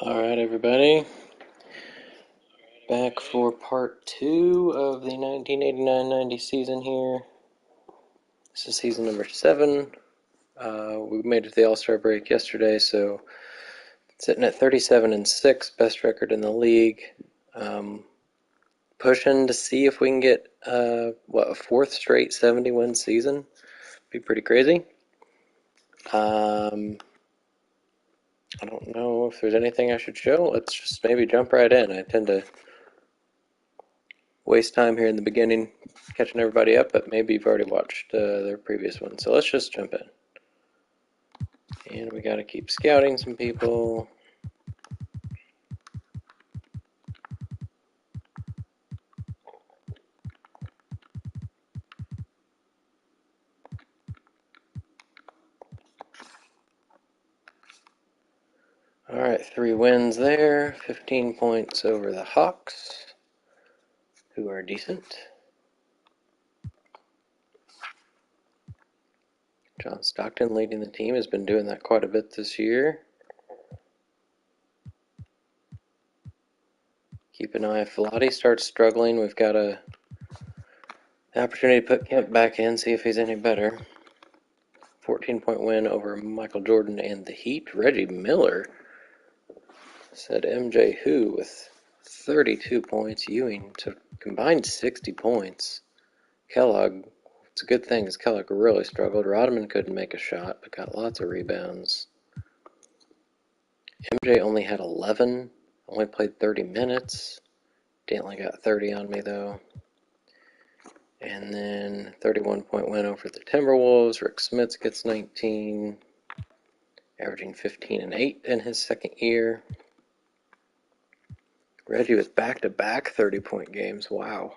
Alright, everybody. Back for part 2 of the 1989-90 season here. This is season number 7. We made it to the All-Star break yesterday, so sitting at 37-6, best record in the league. Pushing to see if we can get, a 4th straight 70-win season. Be pretty crazy. I don't know if there's anything I should show. Let's just maybe jump right in. I tend to waste time here in the beginning catching everybody up, but maybe you've already watched their previous one. So let's just jump in. And we got to keep scouting some people. All right, 3 wins there, 15 points over the Hawks, who are decent. John Stockton leading the team, has been doing that quite a bit this year. Keep an eye if Velati starts struggling. We've got an opportunity to put Kemp back in, see if he's any better. 14-point win over Michael Jordan and the Heat. Reggie Miller said MJ Who with 32 points. Ewing took combined 60 points. Kellogg, it's a good thing because Kellogg really struggled. Rodman couldn't make a shot, but got lots of rebounds. MJ only had 11, only played 30 minutes. Dantley got 30 on me, though. And then 31-point win over the Timberwolves. Rick Smits gets 19, averaging 15 and 8 in his second year. Reggie with back-to-back 30-point games. Wow.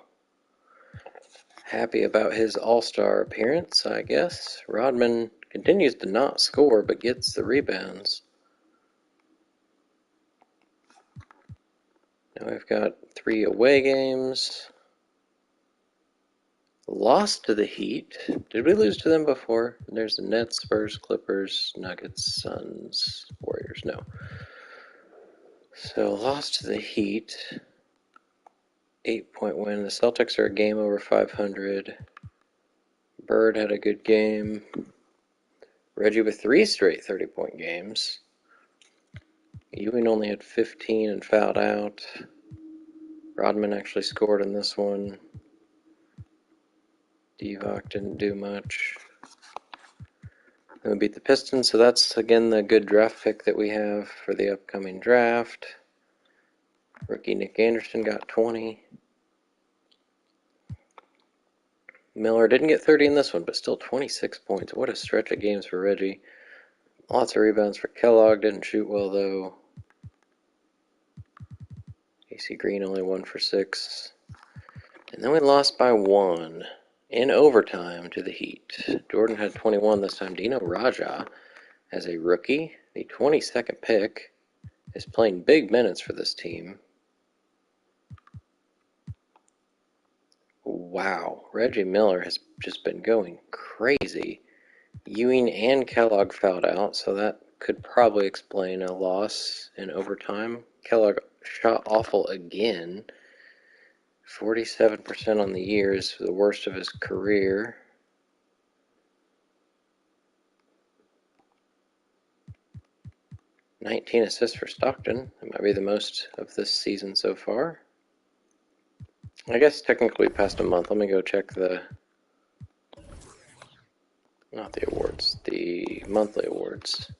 Happy about his all-star appearance, I guess. Rodman continues to not score, but gets the rebounds. Now we've got 3 away games. Lost to the Heat. Did we lose to them before? There's the Nets, Spurs, Clippers, Nuggets, Suns, Warriors. No. So lost to the Heat. 8-point win. The Celtics are a game over 500. Bird had a good game. Reggie with 3 straight 30-point games. Ewing only had 15 and fouled out. Rodman actually scored in this one. Divock didn't do much. Then we beat the Pistons, so that's again the good draft pick that we have for the upcoming draft. Rookie Nick Anderson got 20. Miller didn't get 30 in this one, but still 26 points. What a stretch of games for Reggie. Lots of rebounds for Kellogg. Didn't shoot well, though. AC Green only 1 for 6. And then we lost by 1 in overtime to the Heat. Jordan had 21 this time. Dino Raja, as a rookie, the 22nd pick, is playing big minutes for this team. Wow, Reggie Miller has just been going crazy. Ewing and Kellogg fouled out, so that could probably explain a loss in overtime. Kellogg shot awful again. 47% on the year is the worst of his career. "19 assists for Stockton. That might be the most of this season so far. I guess technically past a month. Let me go check not the awards, the monthly awards.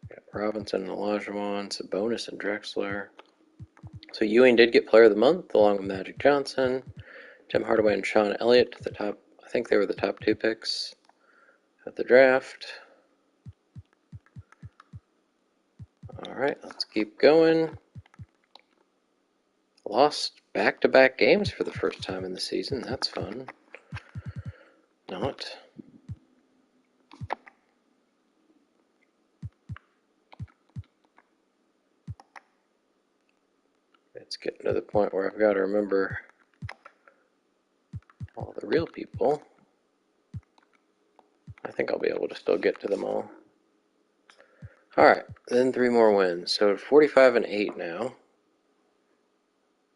Got Robinson and Olajuwon, Sabonis and Drexler. So Ewing did get Player of the Month along with Magic Johnson, Tim Hardaway and Sean Elliott to the top. I think they were the top 2 picks at the draft. All right, let's keep going. Lost back-to-back games for the first time in the season. That's fun. Not. It's getting to the point where I've got to remember all the real people. I think I'll be able to still get to them all. Alright, then 3 more wins. So 45 and 8 now.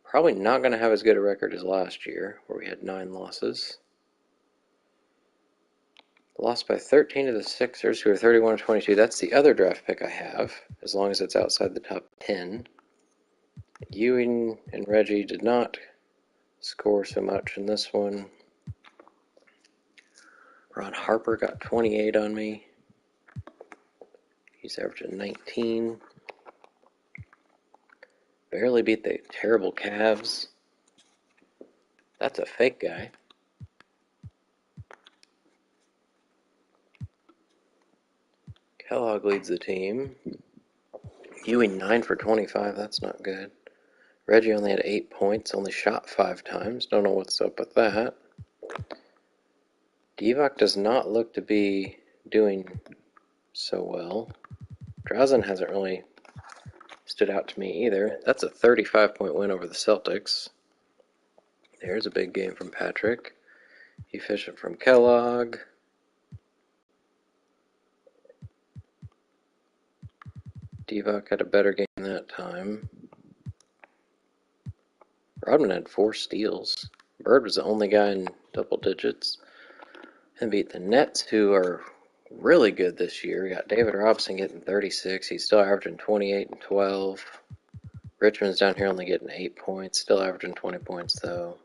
Probably not going to have as good a record as last year, where we had 9 losses. Lost by 13 to the Sixers, who are 31-22. That's the other draft pick I have, as long as it's outside the top 10. Ewing and Reggie did not score so much in this one. Ron Harper got 28 on me. He's averaging 19. Barely beat the terrible Cavs. That's a fake guy. Kellogg leads the team. Ewing 9 for 25. That's not good. Reggie only had 8 points, only shot 5 times. Don't know what's up with that. Divac does not look to be doing so well. Drazen hasn't really stood out to me either. That's a 35-point win over the Celtics. There's a big game from Patrick. Efficient from Kellogg. Divac had a better game that time. Rodman had 4 steals. Bird was the only guy in double digits. And beat the Nets, who are really good this year. We got David Robinson getting 36. He's still averaging 28 and 12. Richmond's down here only getting 8 points. Still averaging 20 points, though.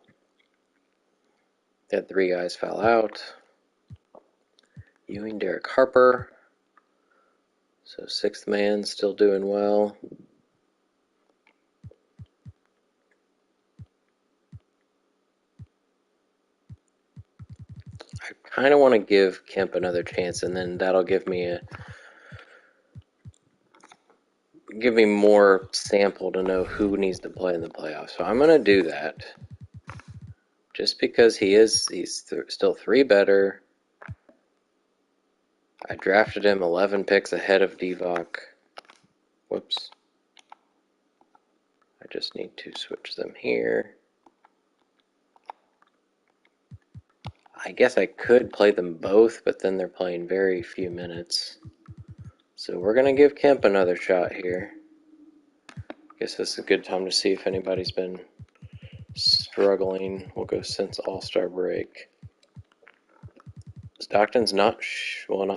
They had 3 guys foul out. Ewing, Derek Harper. So 6th man still doing well. I kind of want to give Kemp another chance, and then that'll give me more sample to know who needs to play in the playoffs. So I'm going to do that. Just because he's still 3 better. I drafted him 11 picks ahead of Divac. Whoops. I just need to switch them here. I guess I could play them both, but then they're playing very few minutes. So we're going to give Kemp another shot here. Guess this is a good time to see if anybody's been struggling. We'll go since All-Star break. Stockton's not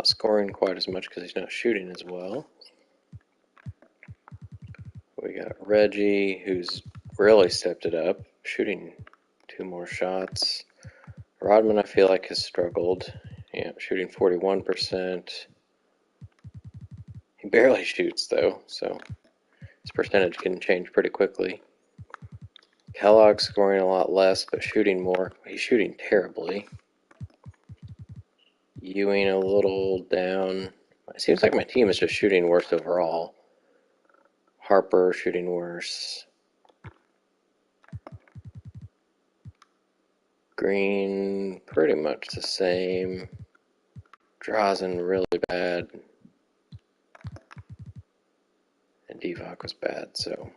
scoring quite as much because he's not shooting as well. We got Reggie, who's really stepped it up, shooting 2 more shots. Rodman, I feel like, has struggled. Yeah, shooting 41%. He barely shoots, though, so his percentage can change pretty quickly. Kellogg's scoring a lot less, but shooting more. He's shooting terribly. Ewing a little down. It seems like my team is just shooting worse overall. Harper shooting worse. Green, pretty much the same. Drazen really bad. And Divac was bad, so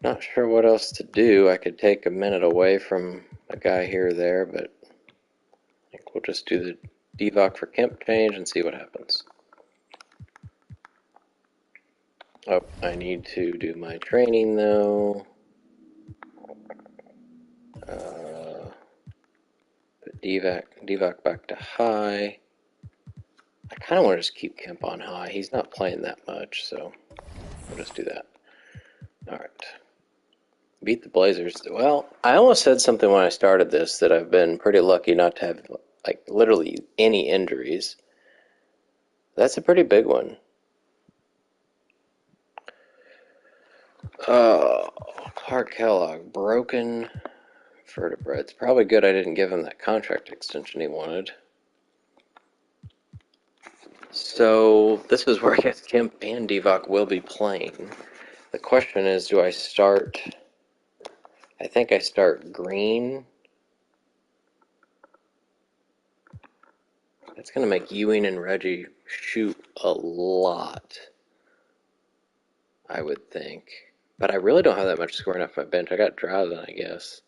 not sure what else to do. I could take a minute away from a guy here or there, but I think we'll just do the Divac for Kemp change and see what happens. Oh, I need to do my training though. Put Divac back to high. I kind of want to just keep Kemp on high. He's not playing that much, so we'll just do that. All right. Beat the Blazers. Well, I almost said something when I started this that I've been pretty lucky not to have, like, literally any injuries. That's a pretty big one. Clark Kellogg, broken vertebra. It's probably good I didn't give him that contract extension he wanted. So this is where I guess Kemp and Divac will be playing. The question is, do I start... I think I start Green. That's going to make Ewing and Reggie shoot a lot, I would think. But I really don't have that much scoring off my bench. I got Drazen, I guess.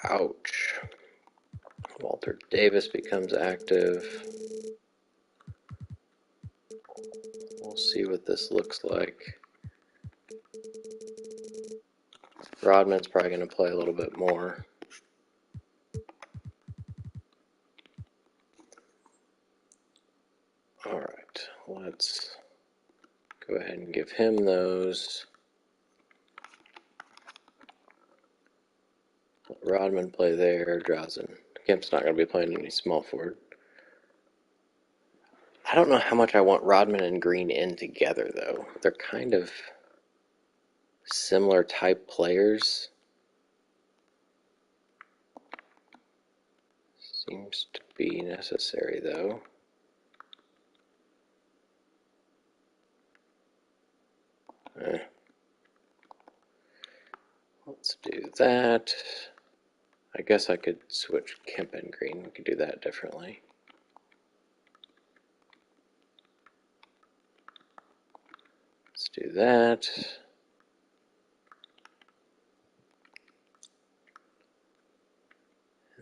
Ouch. Walter Davis becomes active. We'll see what this looks like. Rodman's probably going to play a little bit more. All right, let's go ahead and give him those. Let Rodman play there. Drazen. Kemp's not going to be playing any small forward. I don't know how much I want Rodman and Green in together, though. They're kind of similar type players. Seems to be necessary, though. Let's do that. I guess I could switch Kemp and Green. We could do that differently. Let's do that.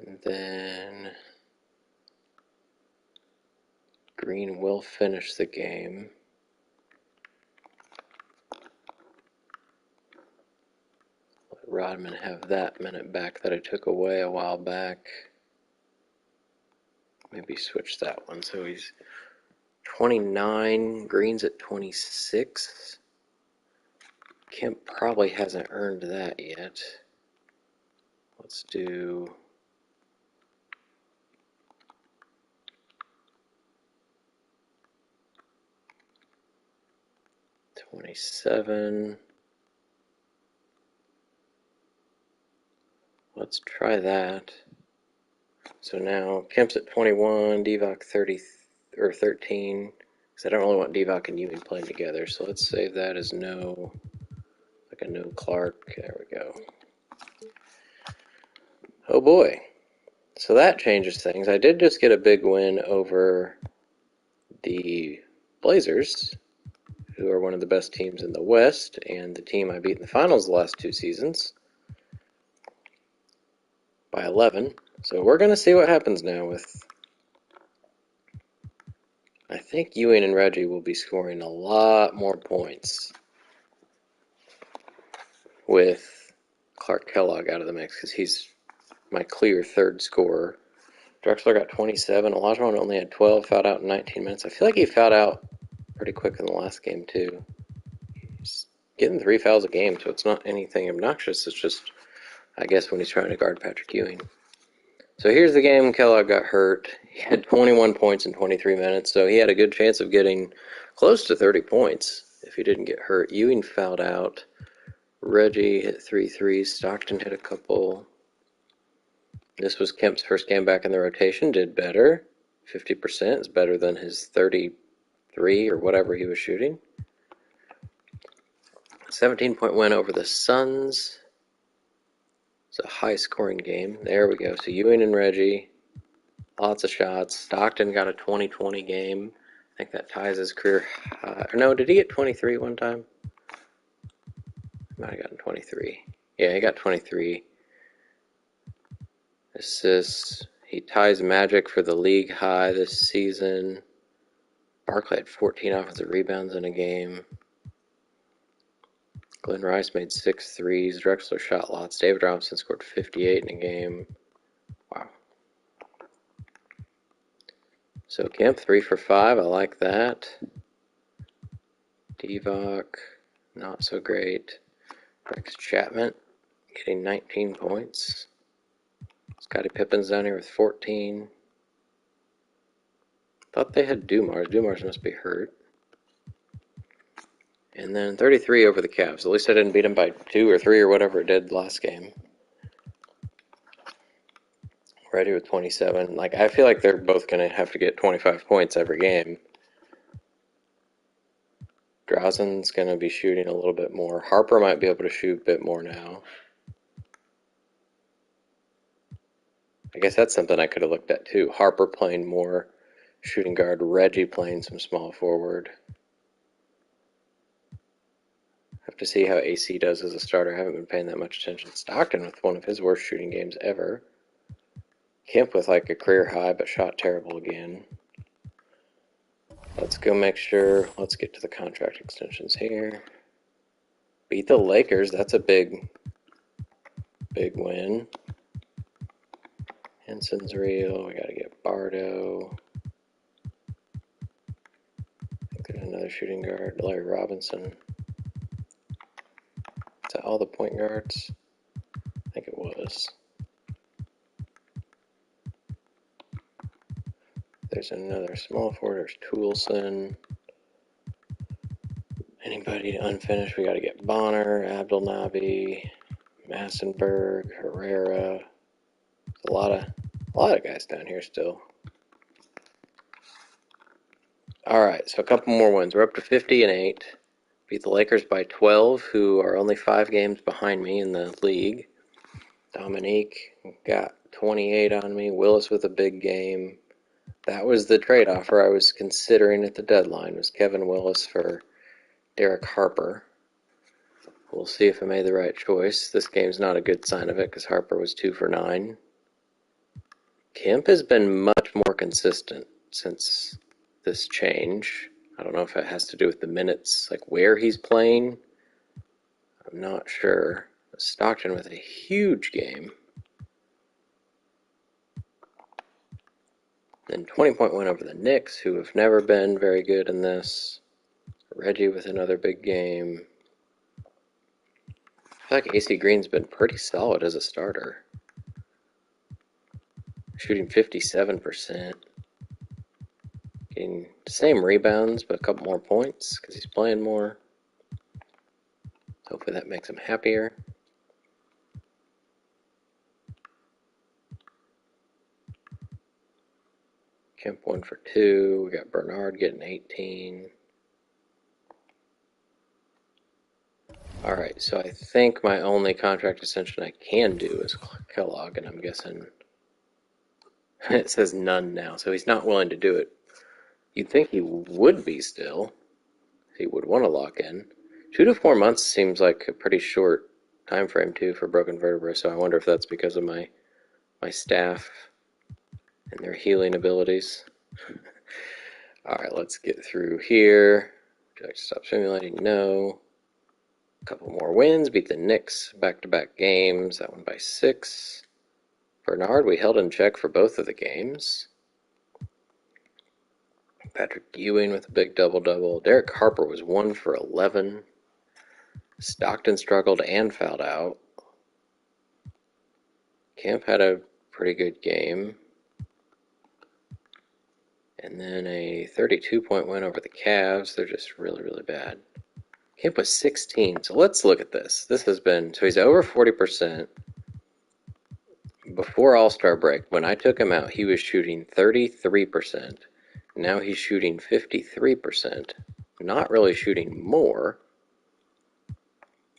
And then Green will finish the game. Let Rodman have that minute back that I took away a while back. Maybe switch that one. So he's 29, Green's at 26. Kemp probably hasn't earned that yet. Let's do 27. Let's try that. So now Kemp's at 21, Divock 30 or 13. Because I don't really want Divock and Ewing playing together. So let's save that as no, like a no Clark. There we go. Oh boy. So that changes things. I did just get a big win over the Blazers, who are one of the best teams in the West, and the team I beat in the finals the last 2 seasons by 11. So we're going to see what happens now with... I think Ewing and Reggie will be scoring a lot more points with Clark Kellogg out of the mix, because he's my clear third scorer. Drexler got 27. Olajuwon only had 12, fouled out in 19 minutes. I feel like he fouled out pretty quick in the last game, too. He's getting 3 fouls a game, so it's not anything obnoxious. It's just, I guess, when he's trying to guard Patrick Ewing. So here's the game. Kellogg got hurt. He had 21 points in 23 minutes, so he had a good chance of getting close to 30 points if he didn't get hurt. Ewing fouled out. Reggie hit 3 threes. Stockton hit a couple. This was Kemp's first game back in the rotation. Did better. 50% is better than his 33 or whatever he was shooting. 17-point win over the Suns. It's a high-scoring game. There we go. So Ewing and Reggie, lots of shots. Stockton got a 20-20 game. I think that ties his career high. Or no, did he get 23 one time? He might have gotten 23. Yeah, he got 23 assists. He ties Magic for the league high this season. Barkley had 14 offensive rebounds in a game. Glenn Rice made 6 threes. Drexler shot lots. David Robinson scored 58 in a game. Wow. So Kemp 3 for 5. I like that. Divock, not so great. Rex Chapman getting 19 points. Scottie Pippen's down here with 14. Thought they had Dumars. Dumars must be hurt. And then 33 over the Cavs. At least I didn't beat them by 2 or 3 or whatever it did last game. Reggie with 27. Like, I feel like they're both going to have to get 25 points every game. Drazen's going to be shooting a little bit more. Harper might be able to shoot a bit more now. I guess that's something I could have looked at too. Harper playing more shooting guard. Reggie playing some small forward. Have to see how AC does as a starter. I haven't been paying that much attention. Stockton with one of his worst shooting games ever. Kemp with like a career high, but shot terrible again. Let's go make sure. Let's get to the contract extensions here. Beat the Lakers. That's a big win. Henson's real. We got to get Bardo. I think there's another shooting guard. Larry Robinson. Is that all the point guards? I think it was. There's another small forward. There's Toulson. Anybody unfinished? We got to get Bonner, Abdel Nabi, Massenberg, Herrera. A lot of guys down here still. All right, so a couple more wins. We're up to 50-8. Beat the Lakers by 12, who are only 5 games behind me in the league. Dominique got 28 on me. Willis with a big game. That was the trade offer I was considering at the deadline, was Kevin Willis for Derek Harper. We'll see if I made the right choice. This game's not a good sign of it because Harper was 2 for 9. Kemp has been much more consistent since this change. I don't know if it has to do with the minutes, like where he's playing. I'm not sure. Stockton with a huge game. Then 20-point win over the Knicks, who have never been very good in this. Reggie with another big game. I feel like AC Green's been pretty solid as a starter. Shooting 57%. Getting the same rebounds, but a couple more points because he's playing more. Hopefully that makes him happier. Kemp 1 for 2. We got Bernard getting 18. Alright, so I think my only contract extension I can do is Kellogg, and I'm guessing it says none now, so he's not willing to do it. You'd think he would be still. He would want to lock in. 2 to 4 months seems like a pretty short time frame too for broken vertebrae, so I wonder if that's because of my staff and their healing abilities. Alright, let's get through here. Would you like to stop simulating? No. A couple more wins. Beat the Knicks back-to-back games. That one by 6. Bernard, we held in check for both of the games. Patrick Ewing with a big double-double. Derek Harper was 1 for 11. Stockton struggled and fouled out. Kemp had a pretty good game. And then a 32-point win over the Cavs. They're just really, really bad. Kemp was 16. So let's look at this. This has been, so he's over 40%. Before All-Star break, when I took him out, he was shooting 33%. Now he's shooting 53%. Not really shooting more.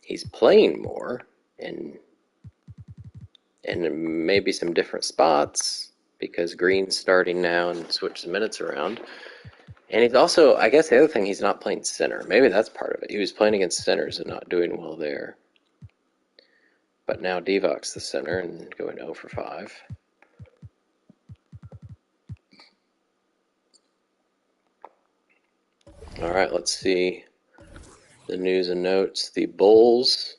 He's playing more and maybe some different spots because Green's starting now and switched the minutes around. And he's also, I guess the other thing, he's not playing center. Maybe that's part of it. He was playing against centers and not doing well there. But now Divac's the center and going 0 for 5. All right, let's see the news and notes. The Bulls.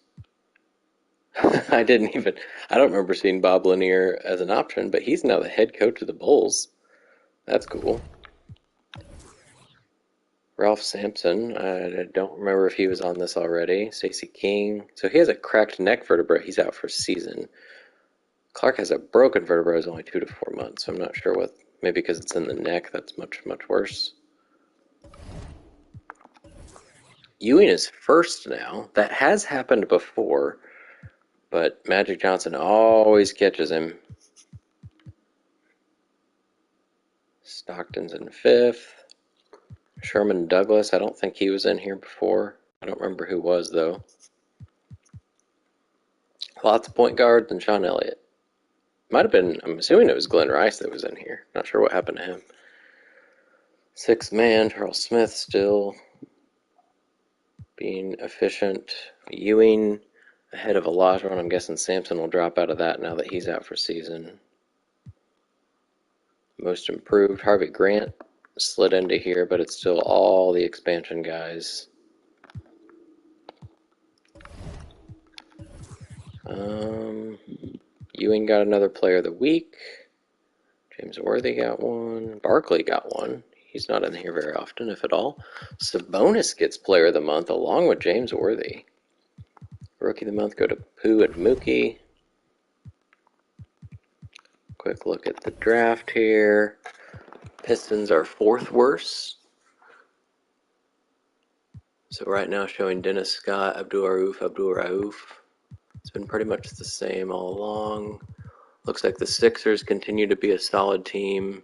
I don't remember seeing Bob Lanier as an option, but he's now the head coach of the Bulls. That's cool. Ralph Sampson, I don't remember if he was on this already. Stacey King. So he has a cracked neck vertebra. He's out for a season. Clark has a broken vertebra. It's only 2 to 4 months. So I'm not sure what. Maybe because it's in the neck, that's much, much worse. Ewing is first now. That has happened before, but Magic Johnson always catches him. Stockton's in 5th. Sherman Douglas, I don't think he was in here before. I don't remember who was, though. Lots of point guards and Sean Elliott. Might have been, I'm assuming it was Glenn Rice that was in here. Not sure what happened to him. 6th man, Charles Smith still being efficient. Ewing ahead of Olajuwon. I'm guessing Sampson will drop out of that now that he's out for season. Most improved. Harvey Grant slid into here, but it's still all the expansion guys. Ewing got another player of the week. James Worthy got one. Barkley got one. He's not in here very often, if at all. Sabonis gets player of the month along with James Worthy. Rookie of the month go to Pooh and Mookie. Quick look at the draft here. Pistons are fourth worst. So right now showing Dennis Scott, Abdul Rauf. It's been pretty much the same all along. Looks like the Sixers continue to be a solid team.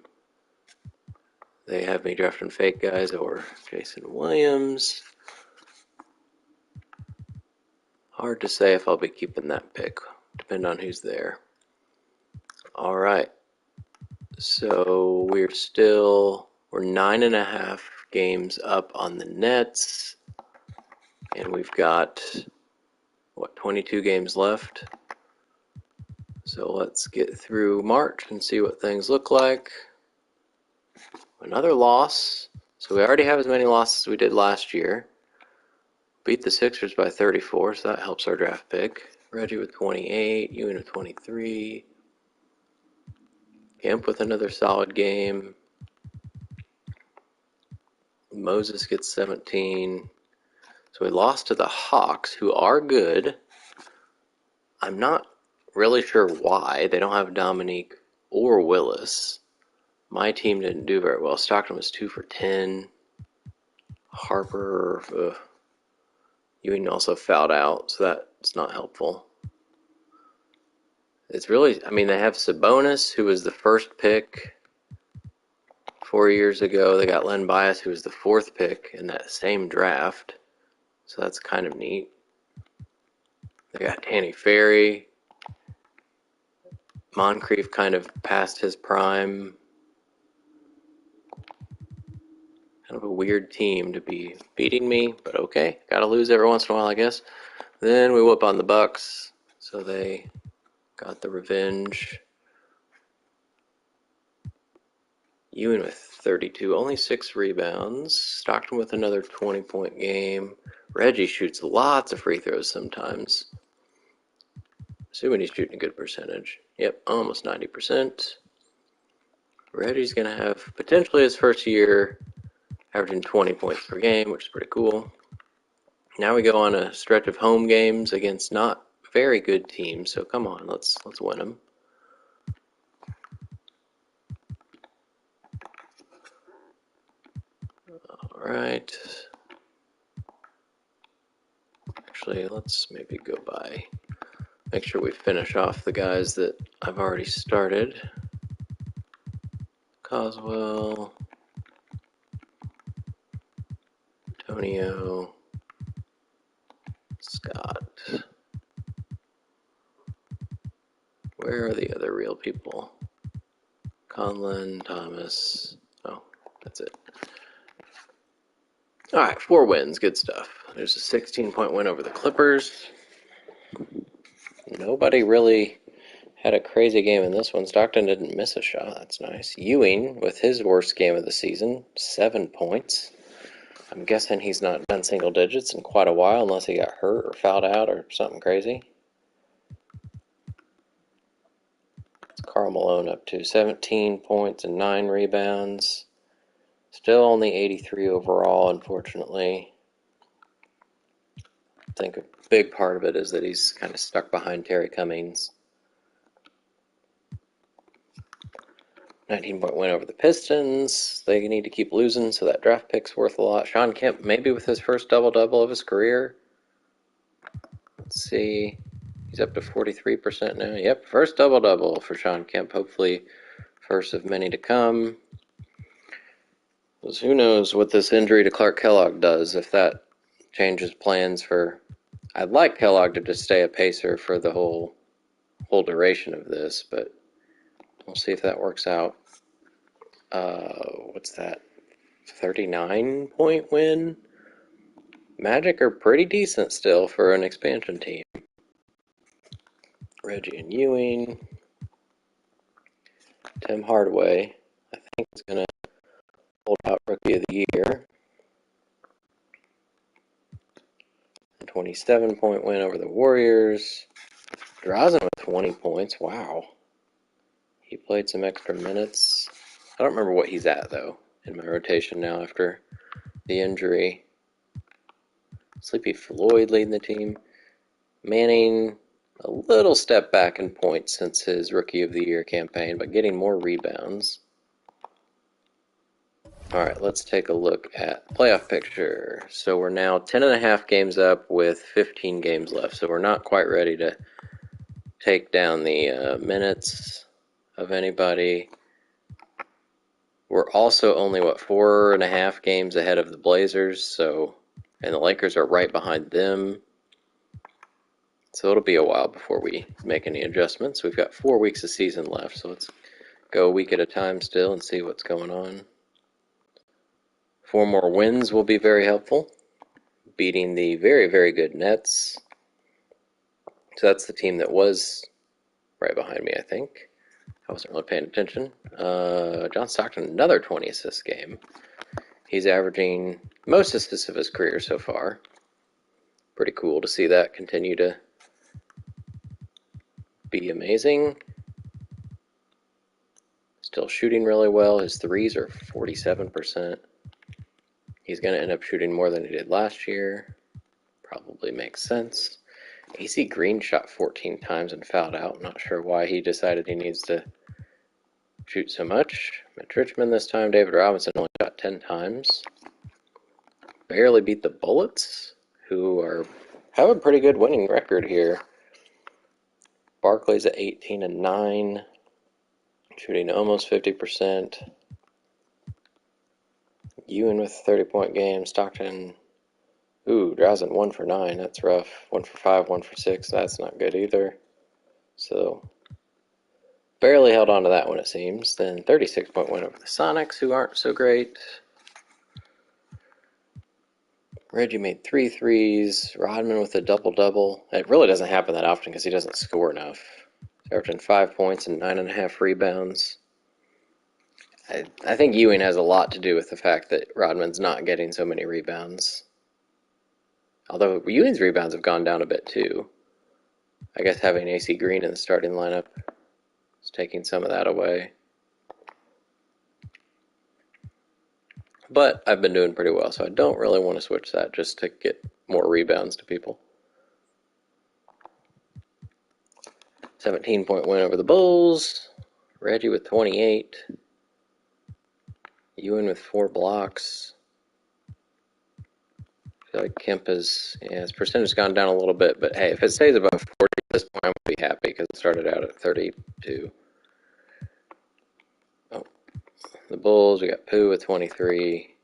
They have me drafting fake guys or Jason Williams. Hard to say if I'll be keeping that pick. Depend on who's there. All right. So we're 9.5 games up on the Nets. And we've got, 22 games left. So let's get through March and see what things look like. Another loss. So we already have as many losses as we did last year. Beat the Sixers by 34, so that helps our draft pick. Reggie with 28, Ewing with 23. Kemp with another solid game. Moses gets 17. So we lost to the Hawks, who are good. I'm not really sure why. They don't have Dominique or Willis. My team didn't do very well. Stockton was 2 for 10. Harper, Ewing also fouled out, so that's not helpful. It's really, they have Sabonis, who was the first pick 4 years ago. They got Len Bias, who was the fourth pick in that same draft. So that's kind of neat. They got Danny Ferry. Moncrief kind of past his prime. Kind of a weird team to be beating me, but okay. Gotta lose every once in a while, I guess. Then we whoop on the Bucks, so they got the revenge. Ewing with 32, only 6 rebounds. Stockton with another 20-point game. Reggie shoots lots of free throws sometimes. Assuming he's shooting a good percentage. Yep, almost 90%. Reggie's going to have potentially his first year averaging 20 points per game, which is pretty cool. Now we go on a stretch of home games against not very good teams, so come on, let's win them. All right. Actually, let's maybe go by. Make sure we finish off the guys that I've already started. Coswell, Antonio, Scott. Where are the other real people? Conlon, Thomas. Oh, that's it. All right, 4 wins. Good stuff. There's a 16-point win over the Clippers. Nobody really had a crazy game in this one. Stockton didn't miss a shot. That's nice. Ewing with his worst game of the season, 7 points. I'm guessing he's not done single digits in quite a while unless he got hurt or fouled out or something crazy. What's Karl Malone up to? 17 points and 9 rebounds. Still only 83 overall, unfortunately. I think a big part of it is that he's kind of stuck behind Terry Cummings. 19-point win over the Pistons. They need to keep losing, so that draft pick's worth a lot. Sean Kemp, maybe with his first double-double of his career. Let's see. He's up to 43% now. Yep, first double-double for Sean Kemp. Hopefully first of many to come. Because who knows what this injury to Clark Kellogg does, if that changes plans for... I'd like Kellogg to just stay a pacer for the whole duration of this, but we'll see if that works out. What's that? 39-point win? Magic are pretty decent still for an expansion team. Reggie and Ewing. Tim Hardaway, I is going to hold out Rookie of the Year. A 27-point win over the Warriors. Drazen with 20 points. Wow. He played some extra minutes. I don't remember what he's at, though, in my rotation now after the injury. Sleepy Floyd leading the team. Manning, a little step back in points since his Rookie of the Year campaign, but getting more rebounds. All right, let's take a look at playoff picture. So we're now 10.5 games up with 15 games left. So we're not quite ready to take down the minutes of anybody. We're also only, 4.5 games ahead of the Blazers, and the Lakers are right behind them. So it'll be a while before we make any adjustments. We've got 4 weeks of season left, so let's go a week at a time still and see what's going on. 4 more wins will be very helpful, beating the very, very good Nets. So that's the team that was right behind me, I think. I wasn't really paying attention. John Stockton, another 20-assist game. He's averaging most assists of his career so far. Pretty cool to see that continue to be amazing. Still shooting really well. His threes are 47%. He's going to end up shooting more than he did last year. Probably makes sense. AC Green shot 14 times and fouled out. Not sure why he decided he needs to shoot so much. Mitch Richmond this time. David Robinson only shot 10 times. Barely beat the Bullets, who have a pretty good winning record here. Barkley's at 18-9, shooting almost 50%. Ewan with a 30-point game. Stockton, Drazen 1 for 9. That's rough. 1 for 5, 1 for 6. That's not good either. So barely held on to that one, it seems. Then 36-point win over the Sonics, who aren't so great. Reggie made 3 threes. Rodman with a double-double. It really doesn't happen that often because he doesn't score enough. He's averaging 5 points and 9.5 rebounds. I think Ewing has a lot to do with the fact that Rodman's not getting so many rebounds. Although Ewing's rebounds have gone down a bit too. I guess having AC Green in the starting lineup is taking some of that away. But I've been doing pretty well, so I don't really want to switch that just to get more rebounds to people. 17-point win over the Bulls. Reggie with 28. Ewan with 4 blocks. I feel like Kemp his percentage has gone down a little bit, but hey, if it stays above 40 at this point, I'm going to be happy because it started out at 32. Oh, the Bulls, we got Pooh with 23.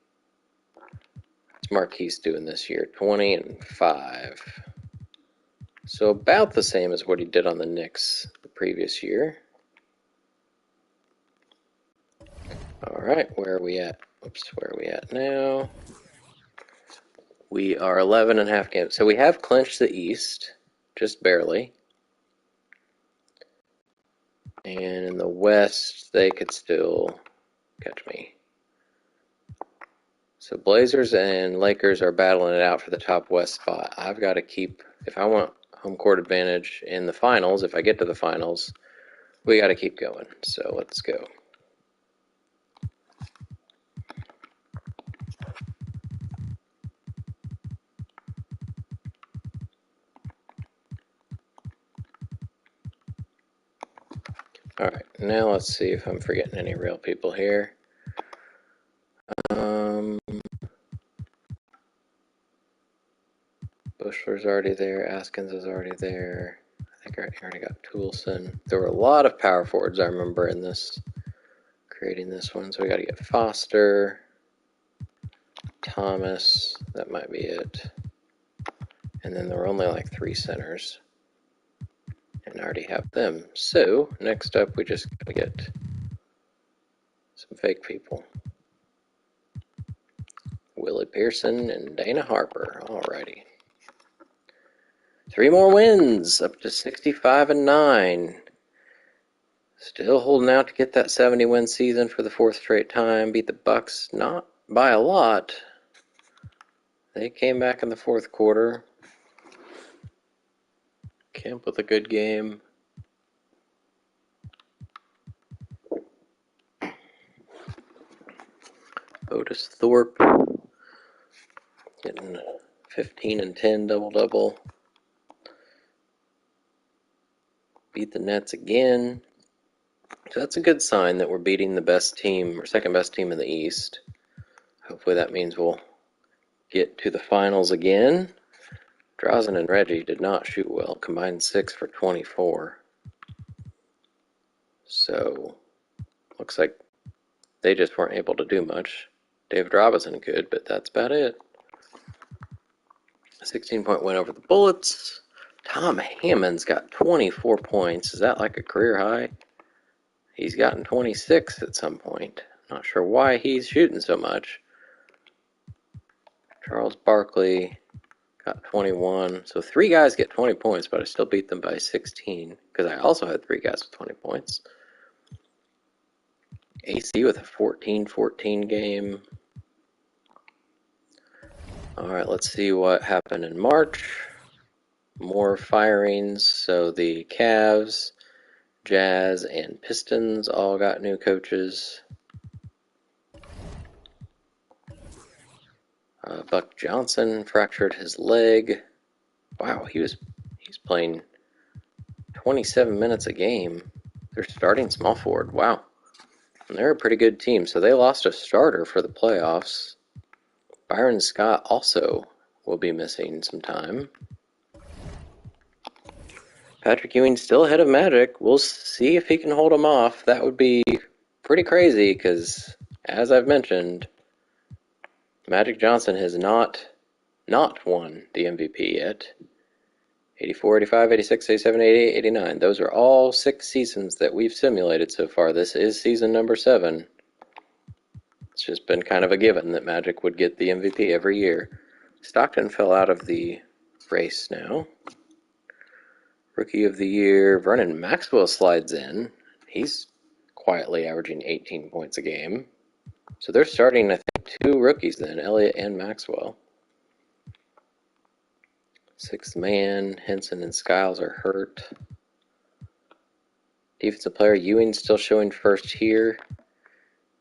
What's Marquise doing this year? 20 and 5. So about the same as what he did on the Knicks the previous year. All right, where are we at? Where are we at now? We are 11.5 games. So we have clinched the East, just barely. And in the West, they could still catch me. So Blazers and Lakers are battling it out for the top West spot. I've got to keep, if I want home court advantage in the finals, if I get to the finals, we got to keep going. So let's go. All right, now let's see if I'm forgetting any real people here. Bushler's already there. Askins is already there. I think I already got Toulson. There were a lot of power forwards I remember in this, creating this one. So we got to get Foster, Thomas. That might be it. And then there were only like 3 centers. And I already have them. So next up, we just got to get some fake people. Willie Pearson and Dana Harper. Alrighty. 3 more wins, up to 65-9. Still holding out to get that 70-win season for the fourth straight time. Beat the Bucks, not by a lot. They came back in the fourth quarter. Kemp with a good game. Otis Thorpe getting 15 and 10 double-double. Beat the Nets again. So that's a good sign that we're beating the best team, or second best team in the East. Hopefully that means we'll get to the finals again. Drazen and Reggie did not shoot well, combined 6 for 24. So, looks like they just weren't able to do much. David Robinson could, but that's about it. 16-point win over the Bullets. Tom Hammond's got 24 points. Is that like a career high? He's gotten 26 at some point. Not sure why he's shooting so much. Charles Barkley got 21. So 3 guys get 20 points, but I still beat them by 16 because I also had 3 guys with 20 points. AC with a 14-14 game. All right, let's see what happened in March. More firings. So the Cavs, Jazz, and Pistons all got new coaches. Buck Johnson fractured his leg. Wow, he's playing 27 minutes a game. They're starting small forward. Wow. And they're a pretty good team. So they lost a starter for the playoffs. Byron Scott also will be missing some time. Patrick Ewing still ahead of Magic. We'll see if he can hold him off. That would be pretty crazy because, as I've mentioned, Magic Johnson has not won the MVP yet. 84, 85, 86, 87, 88, 89. Those are all 6 seasons that we've simulated so far. This is season number 7. It's just been kind of a given that Magic would get the MVP every year. Stockton fell out of the race now. Rookie of the Year, Vernon Maxwell slides in. He's quietly averaging 18 points a game. So they're starting, I think, 2 rookies then, Elliott and Maxwell. 6th man, Henson and Skiles are hurt. Defensive player, Ewing's still showing first here.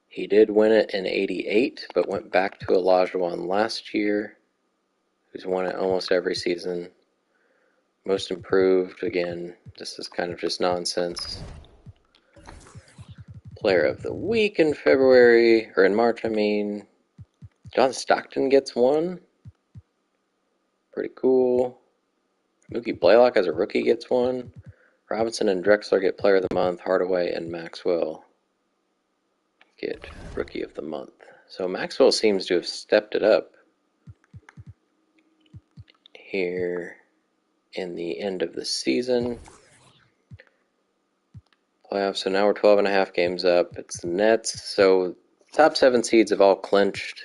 He did win it in 88, but went back to Olajuwon last year, who's won it almost every season. Most improved, again, this is kind of just nonsense. Player of the week in February, or in March, I mean. John Stockton gets one. Pretty cool. Mookie Blaylock as a rookie gets one. Robinson and Drexler get player of the month. Hardaway and Maxwell get rookie of the month. So Maxwell seems to have stepped it up here in the end of the season. Playoffs, so now we're 12 and a half games up. It's the Nets, so top 7 seeds have all clinched.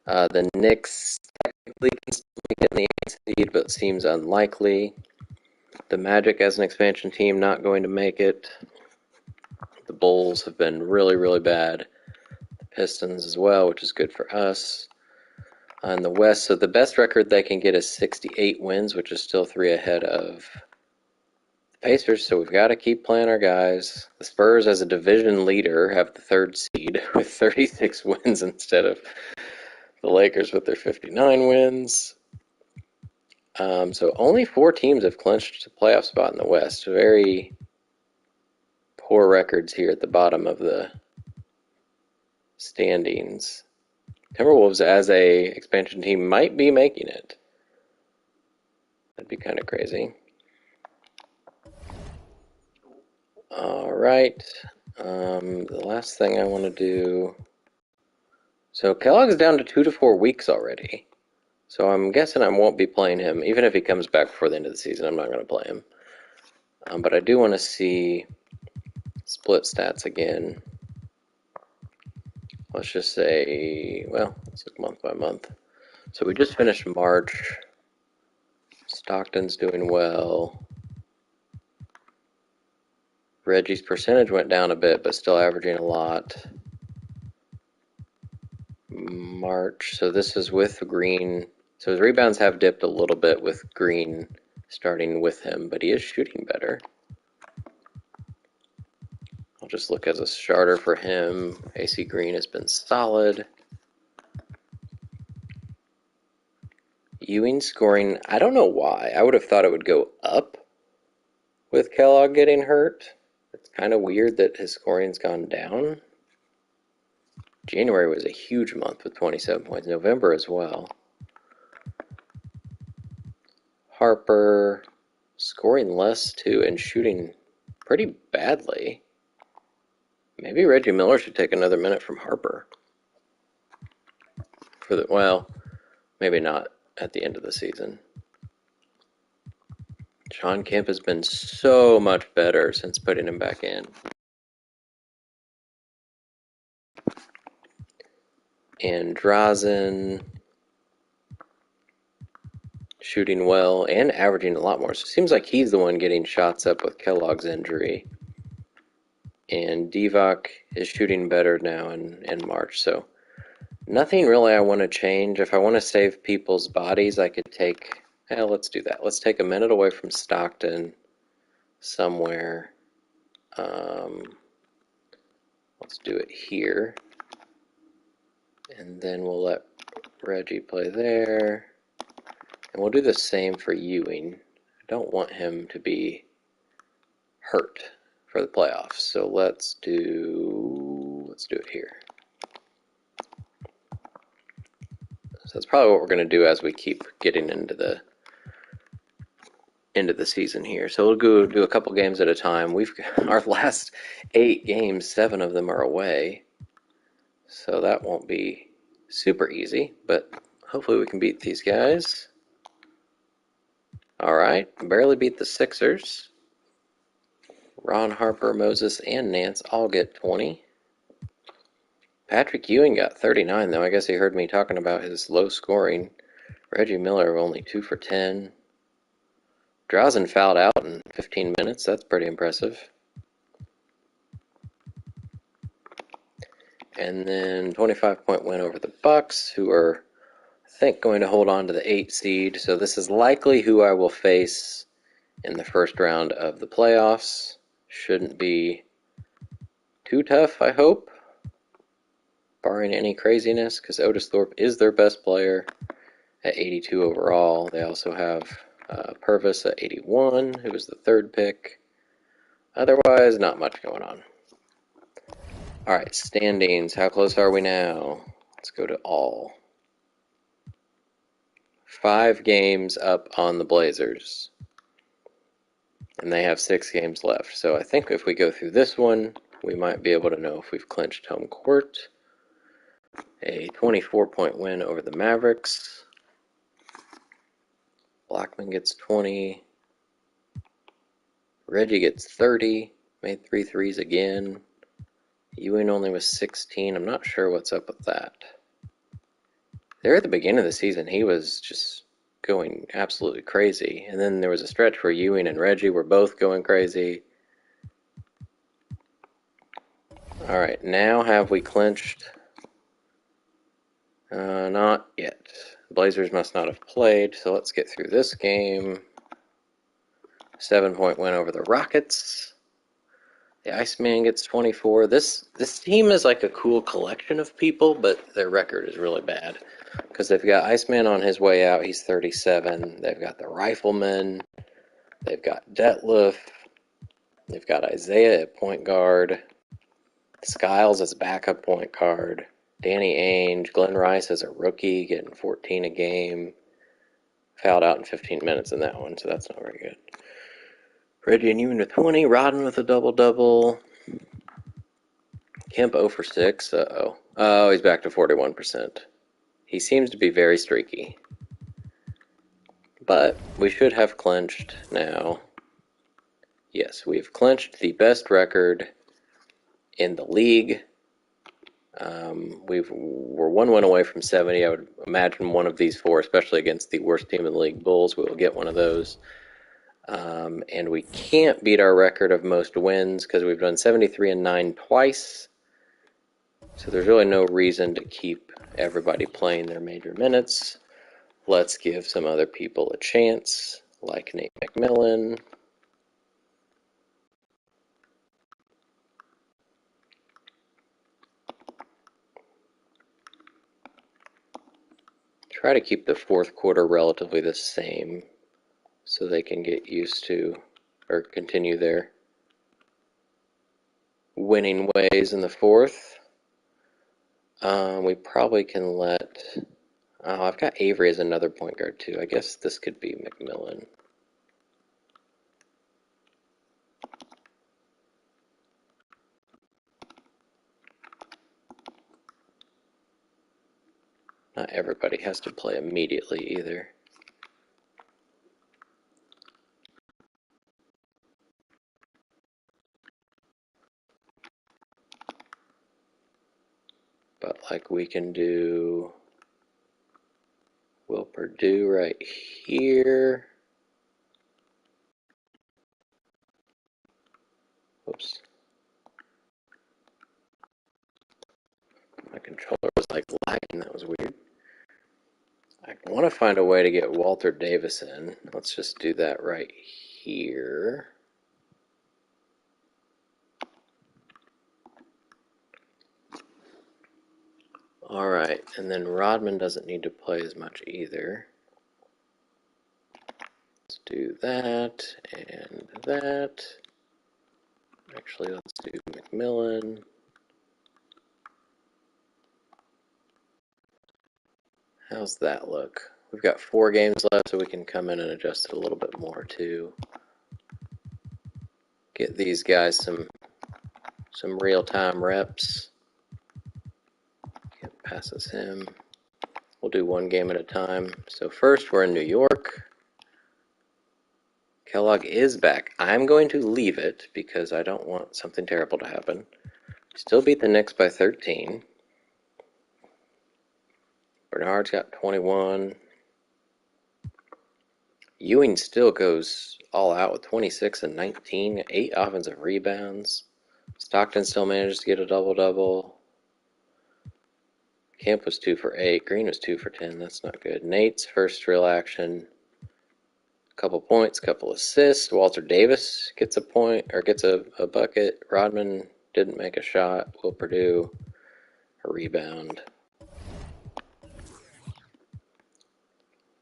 The Knicks technically can still make it in the 8th seed, but seems unlikely. The Magic as an expansion team not going to make it. The Bulls have been really, really bad. The Pistons as well, which is good for us. In the West, so the best record they can get is 68 wins, which is still 3 ahead of the Pacers, so we've got to keep playing our guys. The Spurs, as a division leader, have the 3rd seed with 36 wins instead of the Lakers with their 59 wins. So only 4 teams have clinched a playoff spot in the West. Very poor records here at the bottom of the standings. Timberwolves, as a expansion team, might be making it. That'd be kind of crazy. All right. The last thing I want to do. So Kellogg's down to 2 to 4 weeks already. So I'm guessing I won't be playing him. Even if he comes back before the end of the season, I'm not going to play him. But I do want to see split stats again. Let's just say, well, let's look month by month. So we just finished March. Stockton's doing well. Reggie's percentage went down a bit, but still averaging a lot. March, so this is with Green. So his rebounds have dipped a little bit with Green starting with him, but he is shooting better. I'll just look as a starter for him. AC Green has been solid. Ewing scoring, I don't know why. I would have thought it would go up with Kellogg getting hurt. It's kind of weird that his scoring's gone down. January was a huge month with 27 points. November as well. Harper scoring less too and shooting pretty badly. Maybe Reggie Miller should take another minute from Harper. Well, maybe not at the end of the season. Sean Kemp has been so much better since putting him back in. Andrazen shooting well and averaging a lot more. So it seems like he's the one getting shots up with Kellogg's injury. And Divac is shooting better now in March. So nothing really I want to change. If I want to save people's bodies, I could take... let's do that. Let's take a minute away from Stockton somewhere. Let's do it here. And then we'll let Reggie play there. And we'll do the same for Ewing. I don't want him to be hurt for the playoffs. So let's do it here. So that's probably what we're going to do as we keep getting into the season here. So we'll go do a couple games at a time. We've got our last 8 games, 7 of them are away. So that won't be super easy, but hopefully we can beat these guys. All right, barely beat the Sixers. Ron, Harper, Moses, and Nance all get 20. Patrick Ewing got 39, though. I guess he heard me talking about his low scoring. Reggie Miller only 2 for 10. Drazen fouled out in 15 minutes. That's pretty impressive. And then 25-point win over the Bucks, who are, I think, going to hold on to the 8 seed. So this is likely who I will face in the first round of the playoffs. Shouldn't be too tough, I hope, barring any craziness, because Otis Thorpe is their best player at 82 overall. They also have Purvis at 81, who was the 3rd pick. Otherwise, not much going on. All right, standings. How close are we now? Let's go to all. 5 games up on the Blazers. And they have 6 games left. So I think if we go through this one, we might be able to know if we've clinched home court. A 24-point win over the Mavericks. Blackman gets 20. Reggie gets 30. Made 3 threes again. Ewing only was 16. I'm not sure what's up with that. There at the beginning of the season, he was just going absolutely crazy. And then there was a stretch where Ewing and Reggie were both going crazy. All right, now have we clinched? Not yet. Blazers must not have played, so let's get through this game. 7-point win over the Rockets. The Iceman gets 24. This team is like a cool collection of people, but their record is really bad. Because they've got Iceman on his way out. He's 37. They've got the Rifleman. They've got Detlef. They've got Isaiah at point guard. Skiles as backup point guard. Danny Ainge. Glenn Rice as a rookie, getting 14 a game. Fouled out in 15 minutes in that one, so that's not very good. Reggie and Ewing with 20. Rodden with a double-double. Kemp 0 for 6. Uh-oh. Oh, he's back to 41%. He seems to be very streaky. But we should have clinched now. Yes, we've clinched the best record in the league. We're 1 win away from 70. I would imagine one of these 4, especially against the worst team in the league, Bulls, we will get one of those. And we can't beat our record of most wins because we've done 73 and 9 twice. So there's really no reason to keep everybody playing their major minutes. Let's give some other people a chance, like Nate McMillan. Try to keep the fourth quarter relatively the same so they can get used to or continue their winning ways in the fourth. We probably can let... Oh, I've got Avery as another point guard too. I guess this could be McMillan. Not everybody has to play immediately either. But like we can do Will Purdue right here. Whoops. My controller was like lagging. That was weird. I want to find a way to get Walter Davis in. Let's just do that right here. Alright, and then Rodman doesn't need to play as much either. Let's do that and that. Actually, let's do McMillan. How's that look? We've got 4 games left, so we can come in and adjust it a little bit more too. Get these guys some real-time reps. Can't passes him. We'll do 1 game at a time. So first, we're in New York. Kellogg is back. I'm going to leave it because I don't want something terrible to happen. Still beat the Knicks by 13. Bernard's got 21. Ewing still goes all out with 26 and 19, 8 offensive rebounds. Stockton still managed to get a double-double. Kemp was 2 for 8. Green was 2 for 10. That's not good. Nate's first real action. Couple points, couple assists. Walter Davis gets a point, or gets a bucket. Rodman didn't make a shot. Will Purdue a rebound.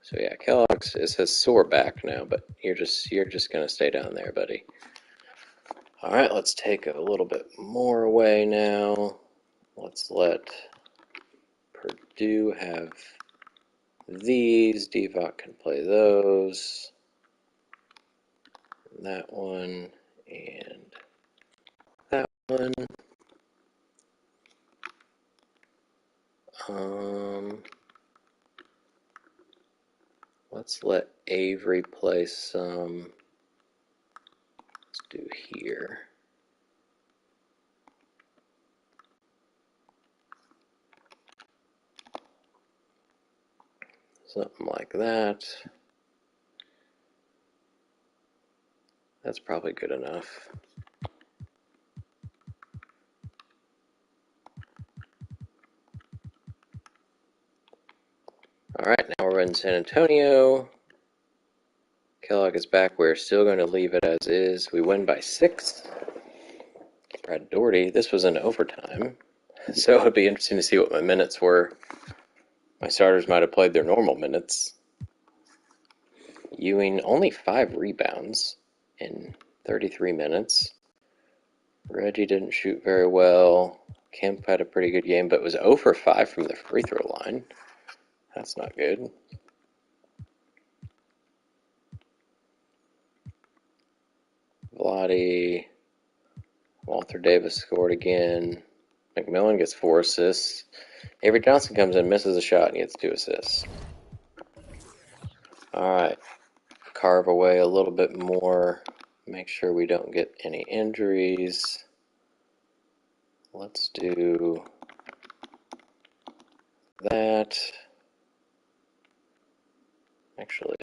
So yeah, Kellogg's it says sore back now, but you're just gonna stay down there, buddy. All right, let's take a little bit more away now. Let's let Purdue have these. Divock can play those. That one and that one. Let's let Avery play some. Let's do here. Something like that. That's probably good enough. All right, now we're in San Antonio. Kellogg is back. We're still going to leave it as is. We win by 6. Brad Doherty, this was in overtime, so it'd be interesting to see what my minutes were. My starters might have played their normal minutes. Ewing, only 5 rebounds in 33 minutes. Reggie didn't shoot very well. Kemp had a pretty good game, but was 0 for 5 from the free throw line. That's not good. Vlade, Walter Davis scored again. McMillan gets 4 assists. Avery Johnson comes in, misses a shot, and gets 2 assists. Alright, carve away a little bit more. Make sure we don't get any injuries. Let's do that. Actually,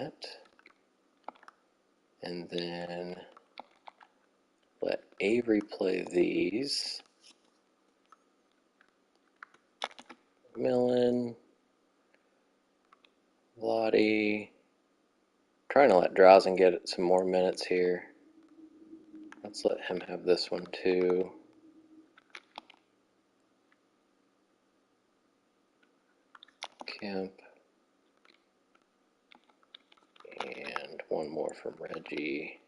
that. And then let Avery play these. Millen, Lottie. Trying to let Drowsen get some more minutes here. Let's let him have this one too. Kemp. And one more from Reggie.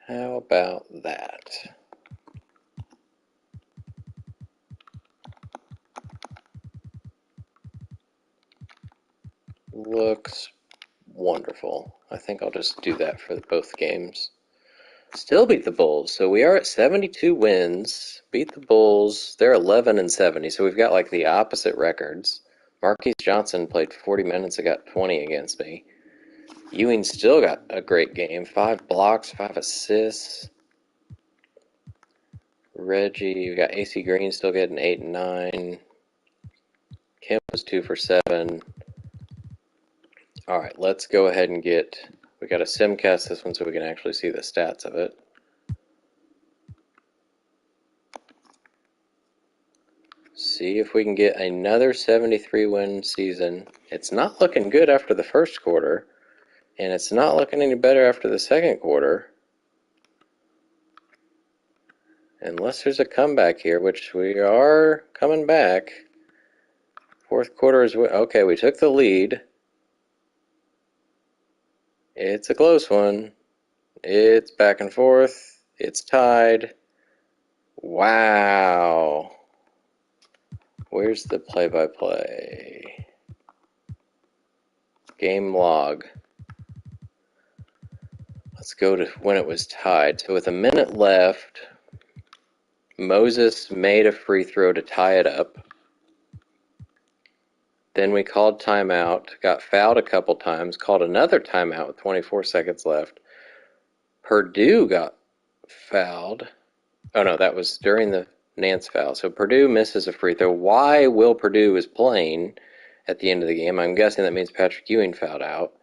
How about that? Looks wonderful. I think I'll just do that for both games. Still beat the Bulls. So we are at 72 wins. Beat the Bulls. They're 11 and 70. So we've got like the opposite records. Marquise Johnson played 40 minutes and got 20 against me. Ewing still got a great game. 5 blocks, 5 assists. Reggie, we got AC Green still getting 8 and 9. Kemp was 2 for 7. All right, let's go ahead and we got to simcast this one so we can actually see the stats of it. See if we can get another 73-win season. It's not looking good after the first quarter, and it's not looking any better after the second quarter. Unless there's a comeback here, which we are coming back. Fourth quarter is... Okay, we took the lead. It's a close one. It's back and forth. It's tied. Wow. Where's the play-by-play? Game log. Let's go to when it was tied. So with a minute left, Moses made a free throw to tie it up. Then we called timeout, got fouled a couple times, called another timeout with 24 seconds left. Purdue got fouled. Oh no, that was during the Nance foul. So Purdue misses a free throw. Why Will Purdue is playing at the end of the game? I'm guessing that means Patrick Ewing fouled out.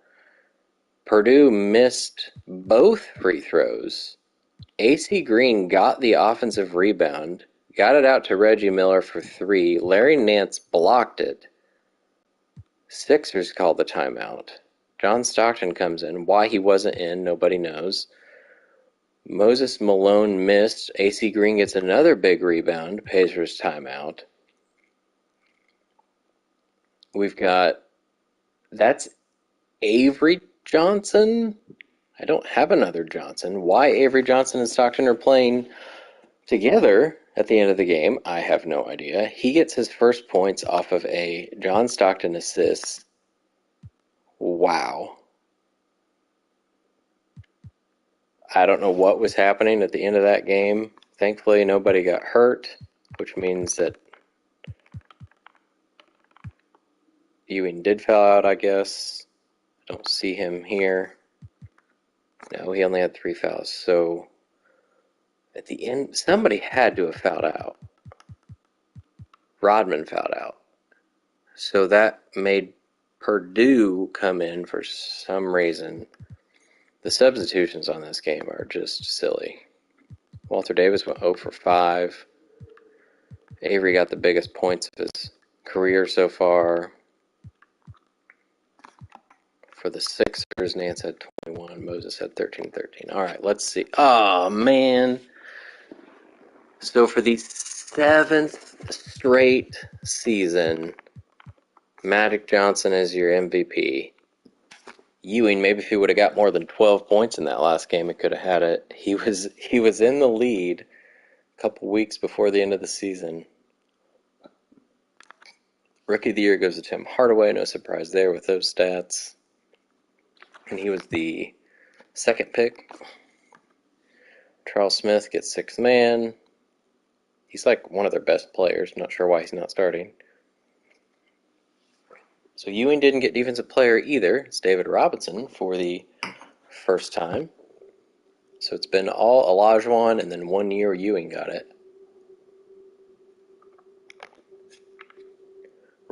Purdue missed both free throws. AC Green got the offensive rebound, got it out to Reggie Miller for 3. Larry Nance blocked it. Sixers called the timeout. John Stockton comes in. Why he wasn't in, nobody knows. Moses Malone missed. AC Green gets another big rebound. Pacers timeout. We've got... That's Avery Johnson? I don't have another Johnson. Why Avery Johnson and Stockton are playing together at the end of the game, I have no idea. He gets his first points off of a John Stockton assist. Wow. I don't know what was happening at the end of that game. Thankfully, nobody got hurt, which means that Ewing did foul out, I guess. I don't see him here. No, he only had 3 fouls. So at the end, somebody had to have fouled out. Rodman fouled out. So that made Purdue come in for some reason. The substitutions on this game are just silly. Walter Davis went 0 for 5. Avery got the biggest points of his career so far. For the Sixers, Nance had 21. Moses had 13. All right, let's see. Oh, man. So for the 7th straight season, Magic Johnson is your MVP. Ewing, maybe if he would have got more than 12 points in that last game, he could have had it. He was in the lead a couple weeks before the end of the season. Rookie of the Year goes to Tim Hardaway. No surprise there with those stats. And he was the 2nd pick. Charles Smith gets 6th man. He's like one of their best players. Not sure why he's not starting. So Ewing didn't get Defensive Player either. It's David Robinson for the first time. So it's been all Olajuwon, and then 1 year Ewing got it.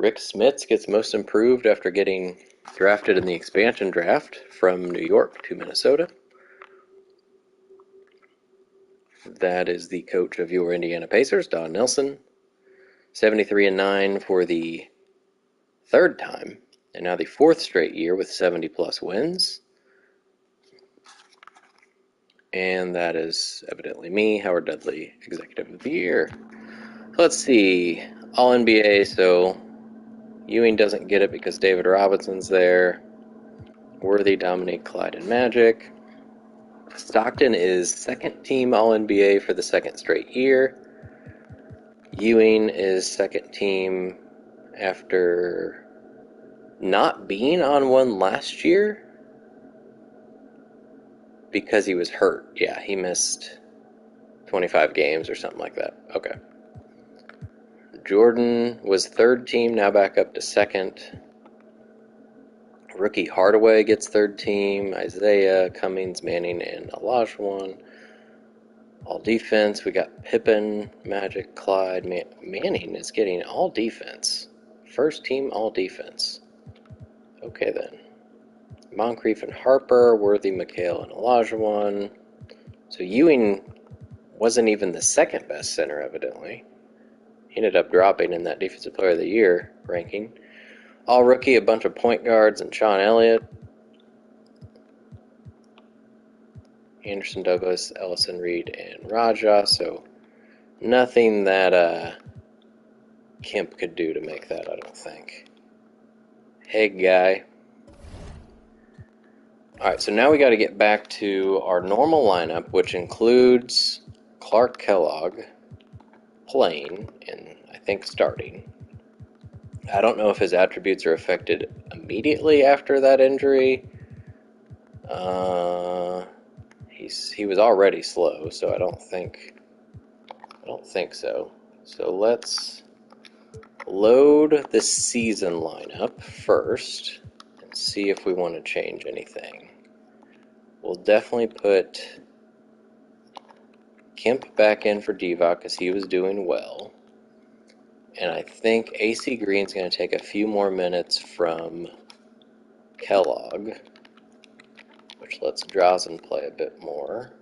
Rick Smits gets most improved after getting drafted in the expansion draft from New York to Minnesota. That is the coach of your Indiana Pacers, Don Nelson. 73-9 for the third time, and now the fourth straight year with 70-plus wins. And that is evidently me, Howard Dudley, Executive of the Year. Let's see. All-NBA, so Ewing doesn't get it because David Robinson's there. Worthy, Dominique, Clyde, and Magic. Stockton is second-team All-NBA for the second straight year. Ewing is second-team after not being on one last year because he was hurt. Yeah, he missed 25 games or something like that. Okay. Jordan was third team, now back up to second. Rookie Hardaway gets third team. Isaiah, Cummings, Manning, and Olajuwon. All defense. We got Pippen, Magic, Clyde. Manning is getting all defense. First team all defense. Okay then. Moncrief and Harper, Worthy, McHale, and Olajuwon. So Ewing wasn't even the second best center, evidently. He ended up dropping in that Defensive Player of the Year ranking. All rookie, a bunch of point guards, and Sean Elliott. Anderson, Douglas, Ellison, Reed, and Raja. So nothing that Kemp could do to make that, I don't think. Hey, guy. Alright, so now we got to get back to our normal lineup, which includes Clark Kellogg playing and I think starting. I don't know if his attributes are affected immediately after that injury. He was already slow, so I don't think so. So let's load the season lineup first and see if we want to change anything. We'll definitely put Kemp back in for Divac because he was doing well. And I think AC Green's going to take a few more minutes from Kellogg, which lets Drazen play a bit more.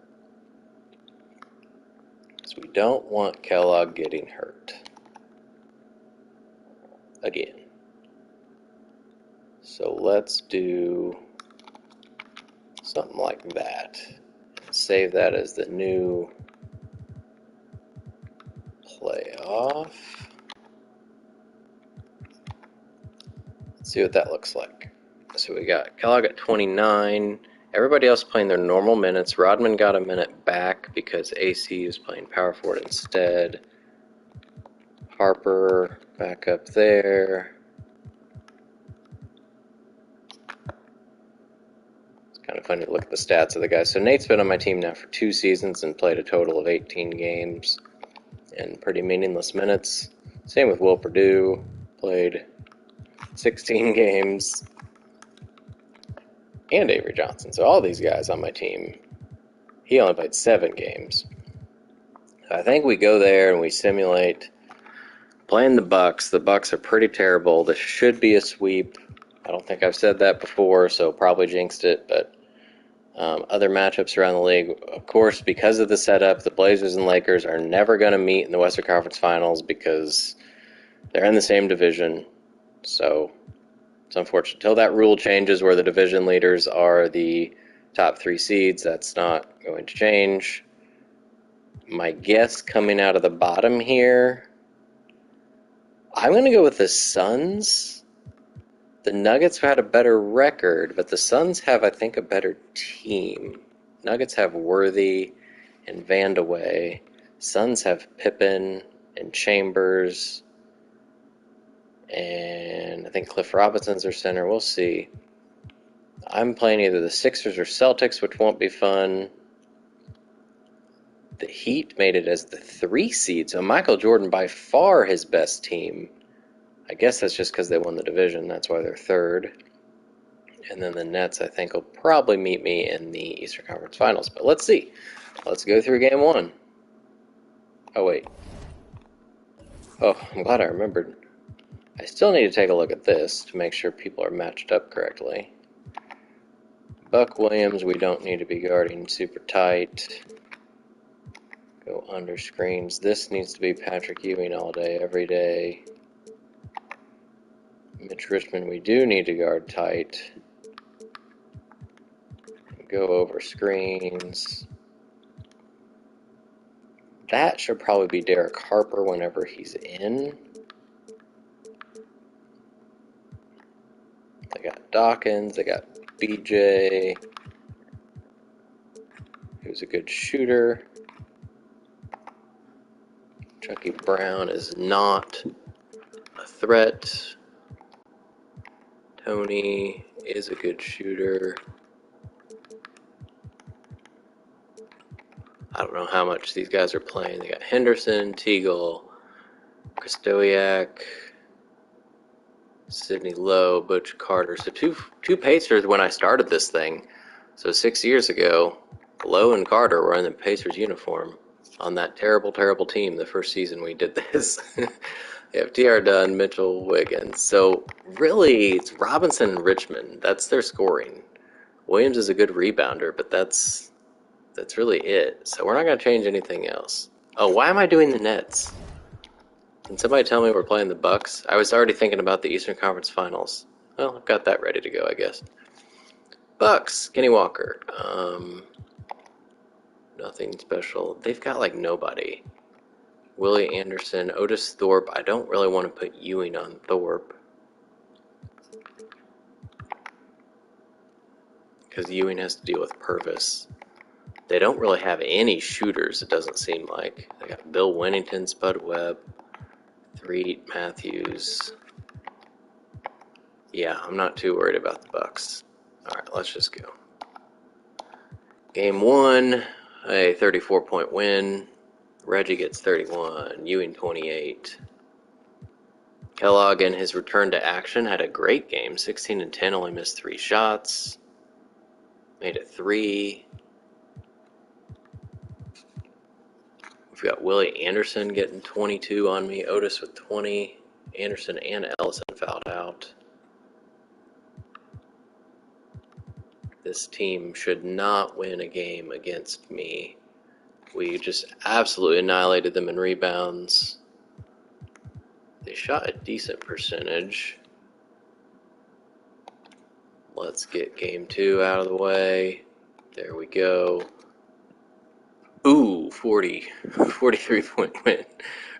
So we don't want Kellogg getting hurt again. So let's do something like that. Save that as the new playoff. Let's see what that looks like. So we got Kellogg at 29. Everybody else playing their normal minutes. Rodman got a minute back because AC is playing power forward instead. Harper back up there. It's kind of funny to look at the stats of the guys. So Nate's been on my team now for 2 seasons and played a total of 18 games in pretty meaningless minutes. Same with Will Perdue. Played 16 games. And Avery Johnson. So all these guys on my team, he only played 7 games. I think we go there and we simulate playing the Bucks. The Bucks are pretty terrible. This should be a sweep. I don't think I've said that before, so probably jinxed it. But other matchups around the league, of course, because of the setup, the Blazers and Lakers are never going to meet in the Western Conference Finals because they're in the same division. So it's unfortunate. Until that rule changes where the division leaders are the top 3 seeds, that's not going to change. My guess coming out of the bottom here, I'm going to go with the Suns. The Nuggets have had a better record, but the Suns have, I think, a better team. Nuggets have Worthy and Vandeweghe. Suns have Pippen and Chambers. And I think Cliff Robinson's their center. We'll see. I'm playing either the Sixers or Celtics, which won't be fun. The Heat made it as the 3 seed, so Michael Jordan by far his best team. I guess that's just because they won the division. That's why they're 3rd. And then the Nets, I think, will probably meet me in the Eastern Conference Finals. But let's see. Let's go through game 1. Oh, wait. Oh, I'm glad I remembered. I still need to take a look at this to make sure people are matched up correctly. Buck Williams, we don't need to be guarding super tight. Go under screens. This needs to be Patrick Ewing all day, every day. Mitch Richmond, we do need to guard tight. Go over screens. That should probably be Derek Harper whenever he's in. They got Dawkins, they got BJ, who's a good shooter. Chucky Brown is not a threat. Tony is a good shooter. I don't know how much these guys are playing. They got Henderson, Teagle, Kristoyak, Sidney Lowe, Butch Carter. So two Pacers when I started this thing. So 6 years ago, Lowe and Carter were in the Pacers uniform on that terrible, terrible team the first season we did this. You have T.R. Dunn, Mitchell, Wiggins. So really, it's Robinson and Richmond. That's their scoring. Williams is a good rebounder, but that's really it. So we're not going to change anything else. Oh, why am I doing the Nets? Can somebody tell me we're playing the Bucks? I was already thinking about the Eastern Conference Finals. Well, I've got that ready to go, I guess. Bucks, Kenny Walker. Nothing special. They've got like nobody. Willie Anderson, Otis Thorpe. I don't really want to put Ewing on Thorpe, because Ewing has to deal with Purvis. They don't really have any shooters, it doesn't seem like. They got Bill Winnington, Spud Webb, Threet, Matthews. Yeah, I'm not too worried about the Bucks. Alright, let's just go. Game 1, a 34-point win. Reggie gets 31, Ewing 28. Kellogg in his return to action had a great game, 16 and 10, only missed 3 shots. Made it 3. We've got Willie Anderson getting 22 on me, Otis with 20. Anderson and Ellison fouled out. This team should not win a game against me. We just absolutely annihilated them in rebounds. They shot a decent percentage. Let's get game 2 out of the way. There we go. Ooh, 43-point win.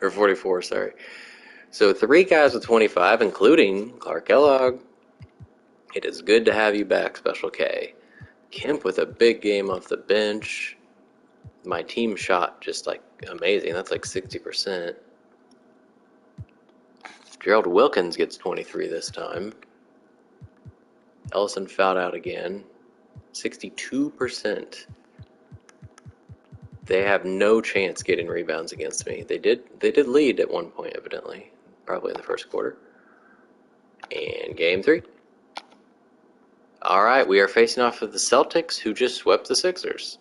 Or 44, sorry. So 3 guys with 25, including Clark Kellogg. It is good to have you back, Special K. Kemp with a big game off the bench. My team shot just like amazing. That's like 60%. Gerald Wilkins gets 23 this time. Ellison fouled out again. 62%. They have no chance getting rebounds against me. They did lead at one point, evidently. Probably in the first quarter. And game 3. Alright, we are facing off with the Celtics, who just swept the Sixers.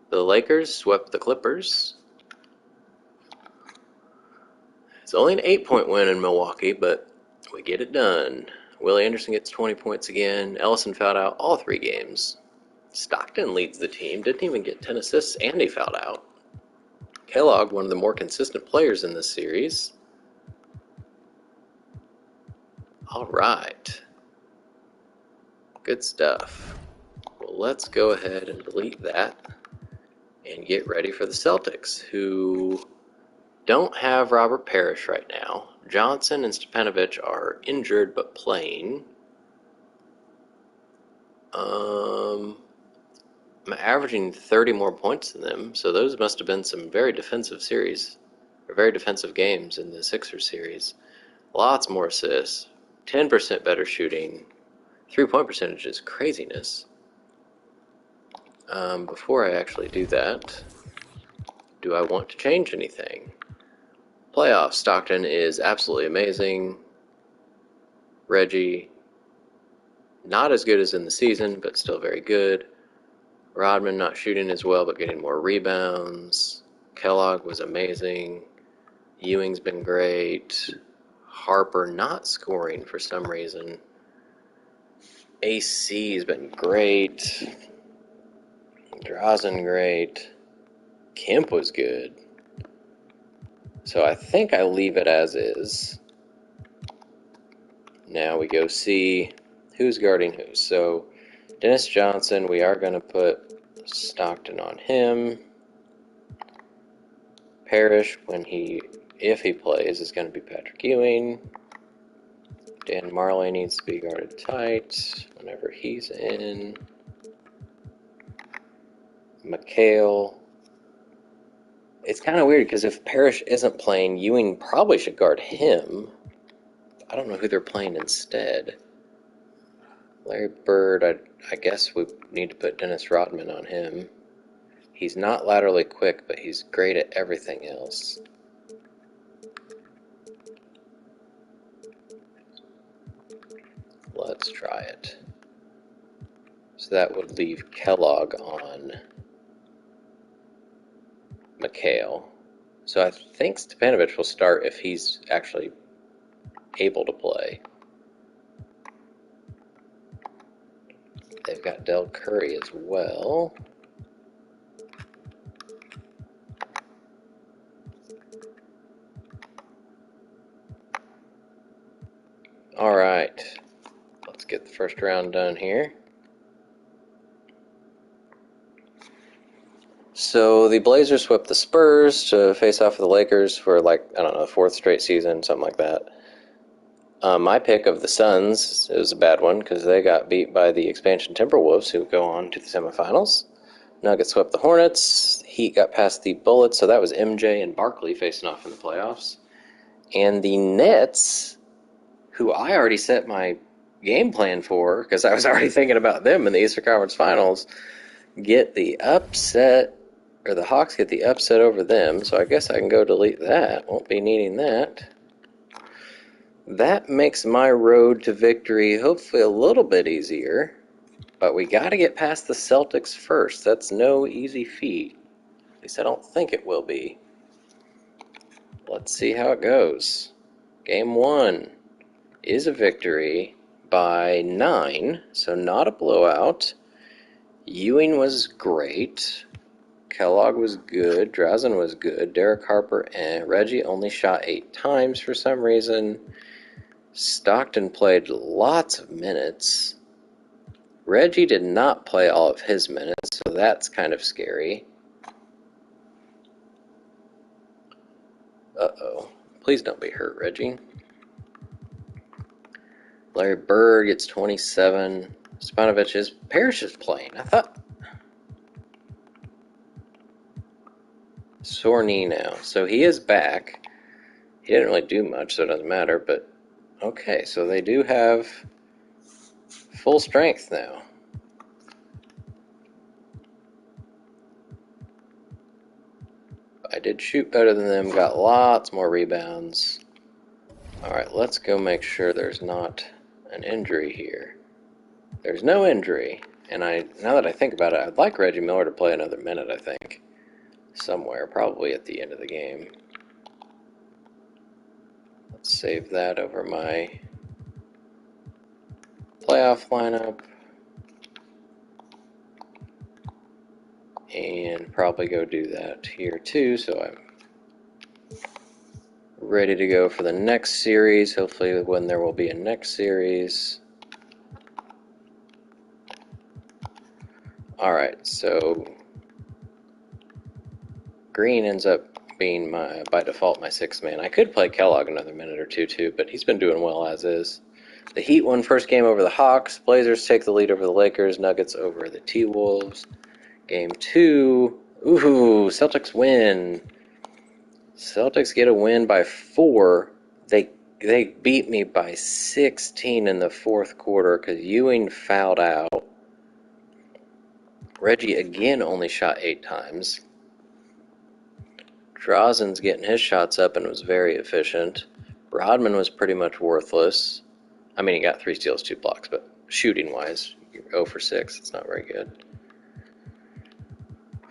The Lakers swept the Clippers. It's only an 8-point win in Milwaukee, but we get it done. Willie Anderson gets 20 points again. Ellison fouled out all 3 games. Stockton leads the team, didn't even get 10 assists, and he fouled out. Kellogg, one of the more consistent players in this series. All right. Good stuff. Well, let's go ahead and delete that and get ready for the Celtics, who don't have Robert Parrish right now. Johnson and Stepanovic are injured but playing. I'm averaging 30 more points than them, so those must have been some very defensive series, or very defensive games in the Sixers series. Lots more assists, 10% better shooting, 3-point percentage is craziness. Before I actually do that, do I want to change anything? Playoffs, Stockton is absolutely amazing. Reggie, not as good as in the season, but still very good. Rodman not shooting as well, but getting more rebounds. Kellogg was amazing. Ewing's been great. Harper not scoring for some reason. AC's been great. Drazen great. Kemp was good. So I think I leave it as is. Now we go see who's guarding who. So Dennis Johnson, we are going to put Stockton on him. Parrish, if he plays, is going to be Patrick Ewing. Dan Marley needs to be guarded tight whenever he's in. McHale. It's kind of weird because if Parrish isn't playing, Ewing probably should guard him. I don't know who they're playing instead. Larry Bird, I guess we need to put Dennis Rodman on him. He's not laterally quick, but he's great at everything else. Let's try it. So that would leave Kellogg on McHale. So I think Stepanovic will start if he's actually able to play. They've got Del Curry as well. All right, let's get the first round done here. So the Blazers swept the Spurs to face off with the Lakers for the fourth straight season, something like that. My pick of the Suns is a bad one because they got beat by the expansion Timberwolves, who go on to the semifinals. Nuggets swept the Hornets. Heat got past the Bullets, so that was MJ and Barkley facing off in the playoffs. And the Nets, who I already set my game plan for because I was already thinking about them in the Eastern Conference Finals, get the upset, or the Hawks get the upset over them, so I guess I can go delete that. Won't be needing that. That makes my road to victory hopefully a little bit easier, but we got to get past the Celtics first. That's no easy feat. At least I don't think it will be. Let's see how it goes. Game 1 is a victory by 9, so not a blowout. Ewing was great. Kellogg was good. Drazen was good. Derek Harper and Reggie only shot 8 times for some reason. Stockton played lots of minutes. Reggie did not play all of his minutes, so that's kind of scary. Uh-oh. Please don't be hurt, Reggie. Larry Bird gets 27. Parrish is playing. I thought... Sore knee now. So he is back. He didn't really do much, so it doesn't matter, but... Okay, so they do have full strength now. I did shoot better than them, got lots more rebounds. Alright, let's go make sure there's not an injury here. There's no injury, and now that I think about it, I'd like Reggie Miller to play another minute, I think. Somewhere, probably at the end of the game. Let's save that over my playoff lineup. And probably go do that here too, so I'm ready to go for the next series, hopefully when there will be a next series. Alright, so Green ends up being by default my 6th man. I could play Kellogg another minute or two too, but he's been doing well as is. The Heat won first game over the Hawks. Blazers take the lead over the Lakers. Nuggets over the T-Wolves. Game 2. Ooh, Celtics win. Celtics get a win by 4. They beat me by 16 in the fourth quarter because Ewing fouled out. Reggie again only shot 8 times. Drazen's getting his shots up and was very efficient. Rodman was pretty much worthless. I mean, he got 3 steals, 2 blocks, but shooting-wise, 0 for 6. It's not very good.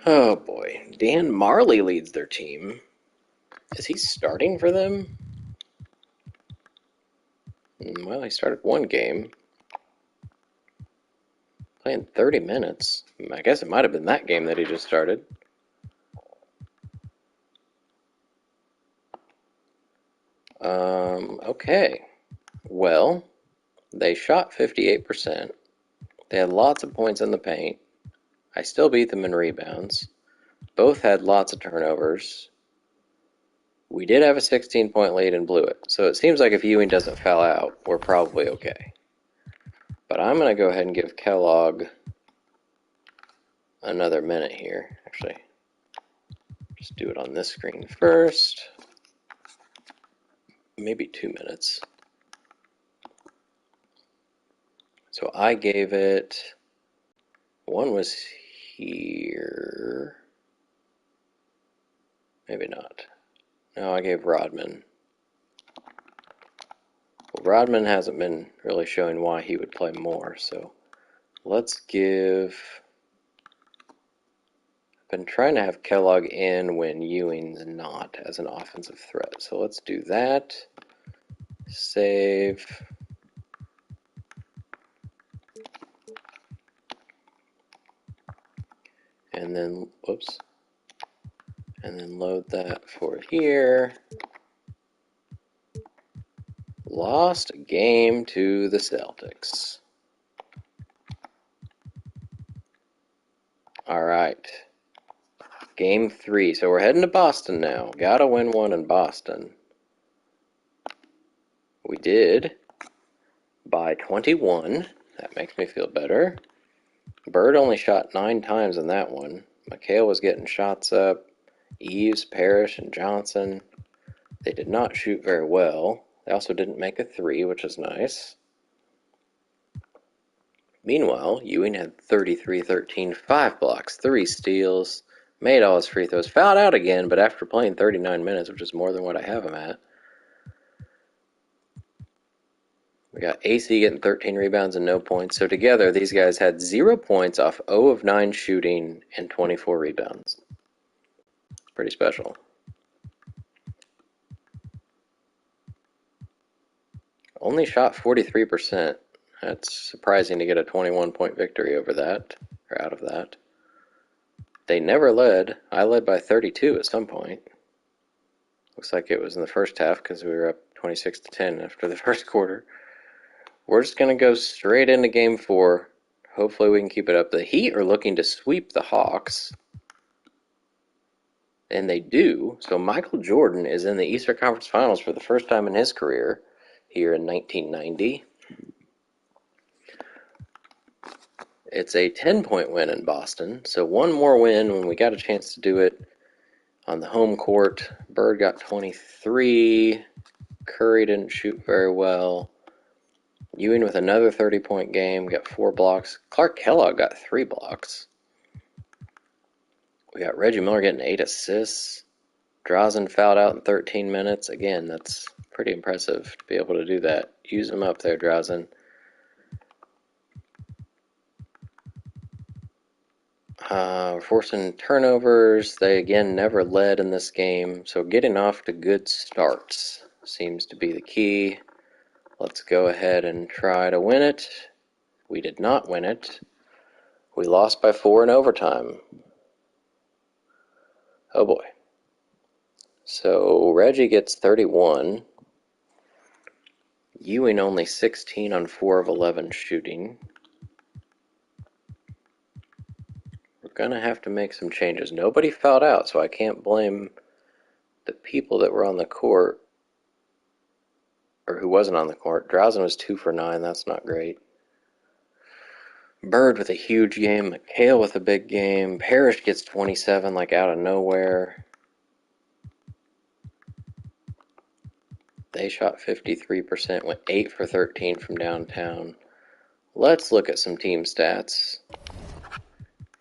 Oh, boy. Dan Marley leads their team. Is he starting for them? Well, he started one game. Playing 30 minutes. I guess it might have been that game that he just started. Okay. Well, they shot 58%. They had lots of points in the paint. I still beat them in rebounds. Both had lots of turnovers. We did have a 16-point lead and blew it. So it seems like if Ewing doesn't foul out, we're probably okay. But I'm going to go ahead and give Kellogg another minute here. Actually, just do it on this screen first. Maybe 2 minutes. So I gave it, one was here. Maybe not. No, I gave Rodman. Well, Rodman hasn't been really showing why he would play more, so let's give, I've been trying to have Kellogg in when Ewing's not as an offensive threat. So let's do that. Save. And then, whoops. And then load that for here. Lost a game to the Celtics. All right. Game 3. So we're heading to Boston now. Gotta win one in Boston. We did by 21. That makes me feel better. Bird only shot 9 times in that one. McHale was getting shots up. Eves, Parrish, and Johnson. They did not shoot very well. They also didn't make a 3, which is nice. Meanwhile, Ewing had 33-13, 5 blocks, 3 steals, made all his free throws, fouled out again, but after playing 39 minutes, which is more than what I have him at. We got AC getting 13 rebounds and no points. So together, these guys had 0 points off 0 of 9 shooting and 24 rebounds. Pretty special. Only shot 43%. That's surprising to get a 21-point victory over that, or out of that. They never led. I led by 32 at some point. Looks like it was in the first half because we were up 26-10 after the first quarter. We're just going to go straight into game 4. Hopefully we can keep it up. The Heat are looking to sweep the Hawks. And they do. So Michael Jordan is in the Eastern Conference Finals for the first time in his career here in 1990. It's a 10-point win in Boston. So one more win when we got a chance to do it on the home court. Bird got 23. Curry didn't shoot very well. Ewing with another 30-point game, got 4 blocks. Clark Kellogg got 3 blocks. We got Reggie Miller getting 8 assists. Drazen fouled out in 13 minutes. Again, that's pretty impressive to be able to do that. Use him up there, Drazen. Forcing turnovers. They, again, never led in this game. So getting off to good starts seems to be the key. Let's go ahead and try to win it. We did not win it. We lost by 4 in overtime. Oh boy. So Reggie gets 31. Ewing only 16 on 4 of 11 shooting. We're going to have to make some changes. Nobody fouled out, so I can't blame the people that were on the court, or who wasn't on the court. Drazen was 2 for 9. That's not great. Bird with a huge game. McHale with a big game. Parrish gets 27 like out of nowhere. They shot 53%, went 8 for 13 from downtown. Let's look at some team stats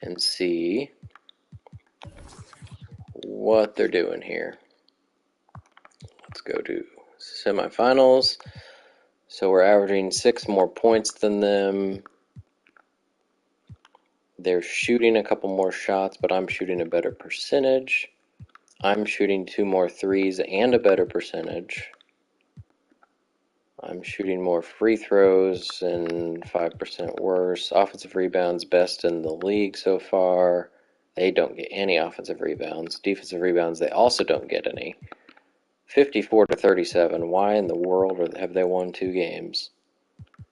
and see what they're doing here. Let's go to semifinals. So we're averaging 6 more points than them. They're shooting a couple more shots, but I'm shooting a better percentage. I'm shooting 2 more threes and a better percentage. I'm shooting more free throws and 5% worse. Offensive rebounds, best in the league so far. They don't get any offensive rebounds. Defensive rebounds, they also don't get any. 54-37. Why in the world have they won 2 games?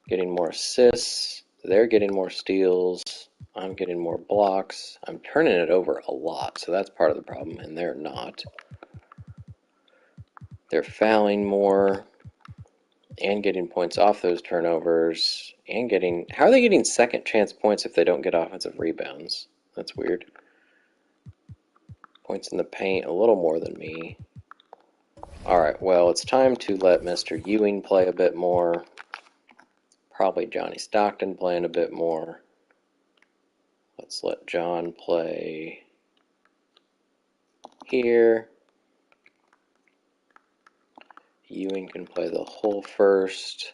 Getting more assists. They're getting more steals. I'm getting more blocks. I'm turning it over a lot, so that's part of the problem, and they're not. They're fouling more and getting points off those turnovers and getting... How are they getting second chance points if they don't get offensive rebounds? That's weird. Points in the paint, a little more than me. Alright, well, it's time to let Mr. Ewing play a bit more. Probably Johnny Stockton playing a bit more. Let's let John play here. Ewing can play the whole first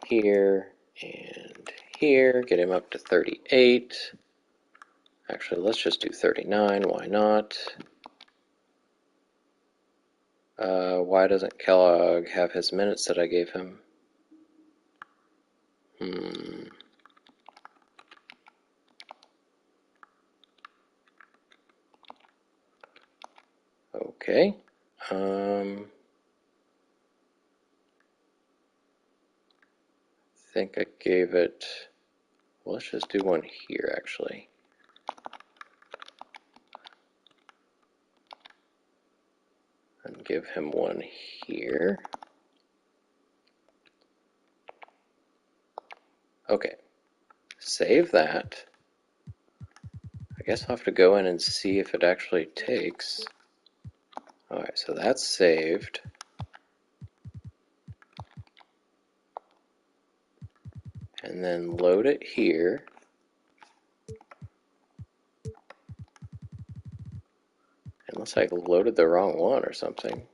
here and here. Get him up to 38. Actually, let's just do 39. Why not? Why doesn't Kellogg have his minutes that I gave him? Okay. I think I gave it... Well, let's just do one here, actually. And give him one here. Okay. Save that. I guess I'll have to go in and see if it actually takes. Alright, so that's saved. And then load it here. Unless I loaded the wrong one or something.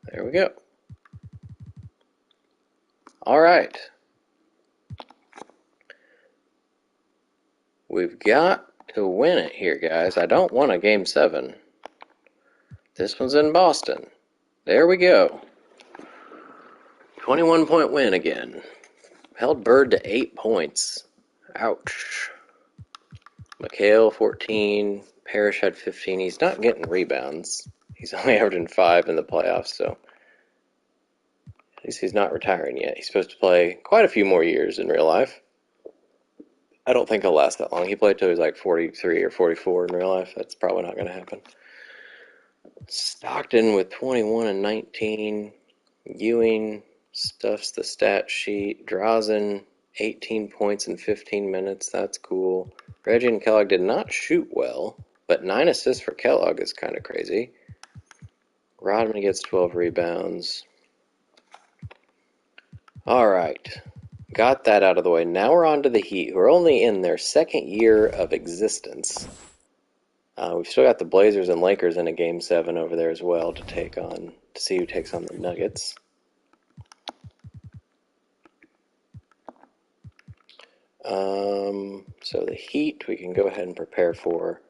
There we go. Alright. We've got to win it here, guys. I don't want a Game 7. This one's in Boston. There we go. 21-point win again. Held Bird to 8 points. Ouch. McHale, 14. Parrish had 15. He's not getting rebounds. He's only averaging 5 in the playoffs, so at least he's not retiring yet. He's supposed to play quite a few more years in real life. I don't think he'll last that long. He played till he was like 43 or 44 in real life. That's probably not going to happen. Stockton with 21 and 19. Ewing stuffs the stat sheet. Drazen, 18 points in 15 minutes. That's cool. Reggie and Kellogg did not shoot well, but 9 assists for Kellogg is kind of crazy. Rodman gets 12 rebounds. All right. Got that out of the way. Now we're on to the Heat, who are only in their 2nd year of existence. We've still got the Blazers and Lakers in a Game 7 over there as well to take on, to see who takes on the Nuggets. So the Heat we can go ahead and prepare for.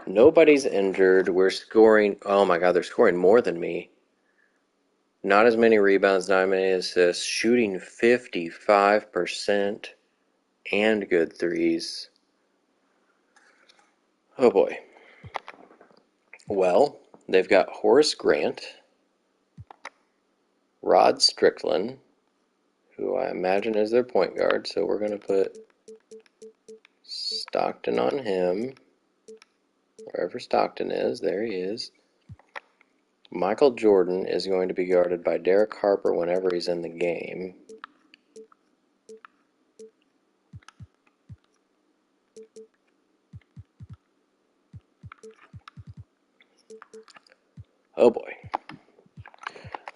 Nobody's injured. We're scoring. Oh my God, they're scoring more than me. Not as many rebounds, not as many assists. Shooting 55% and good threes. Oh boy. Well, they've got Horace Grant, Rod Strickland, who I imagine is their point guard, so we're going to put Stockton on him. Wherever Stockton is, there he is. Michael Jordan is going to be guarded by Derek Harper whenever he's in the game. Oh boy.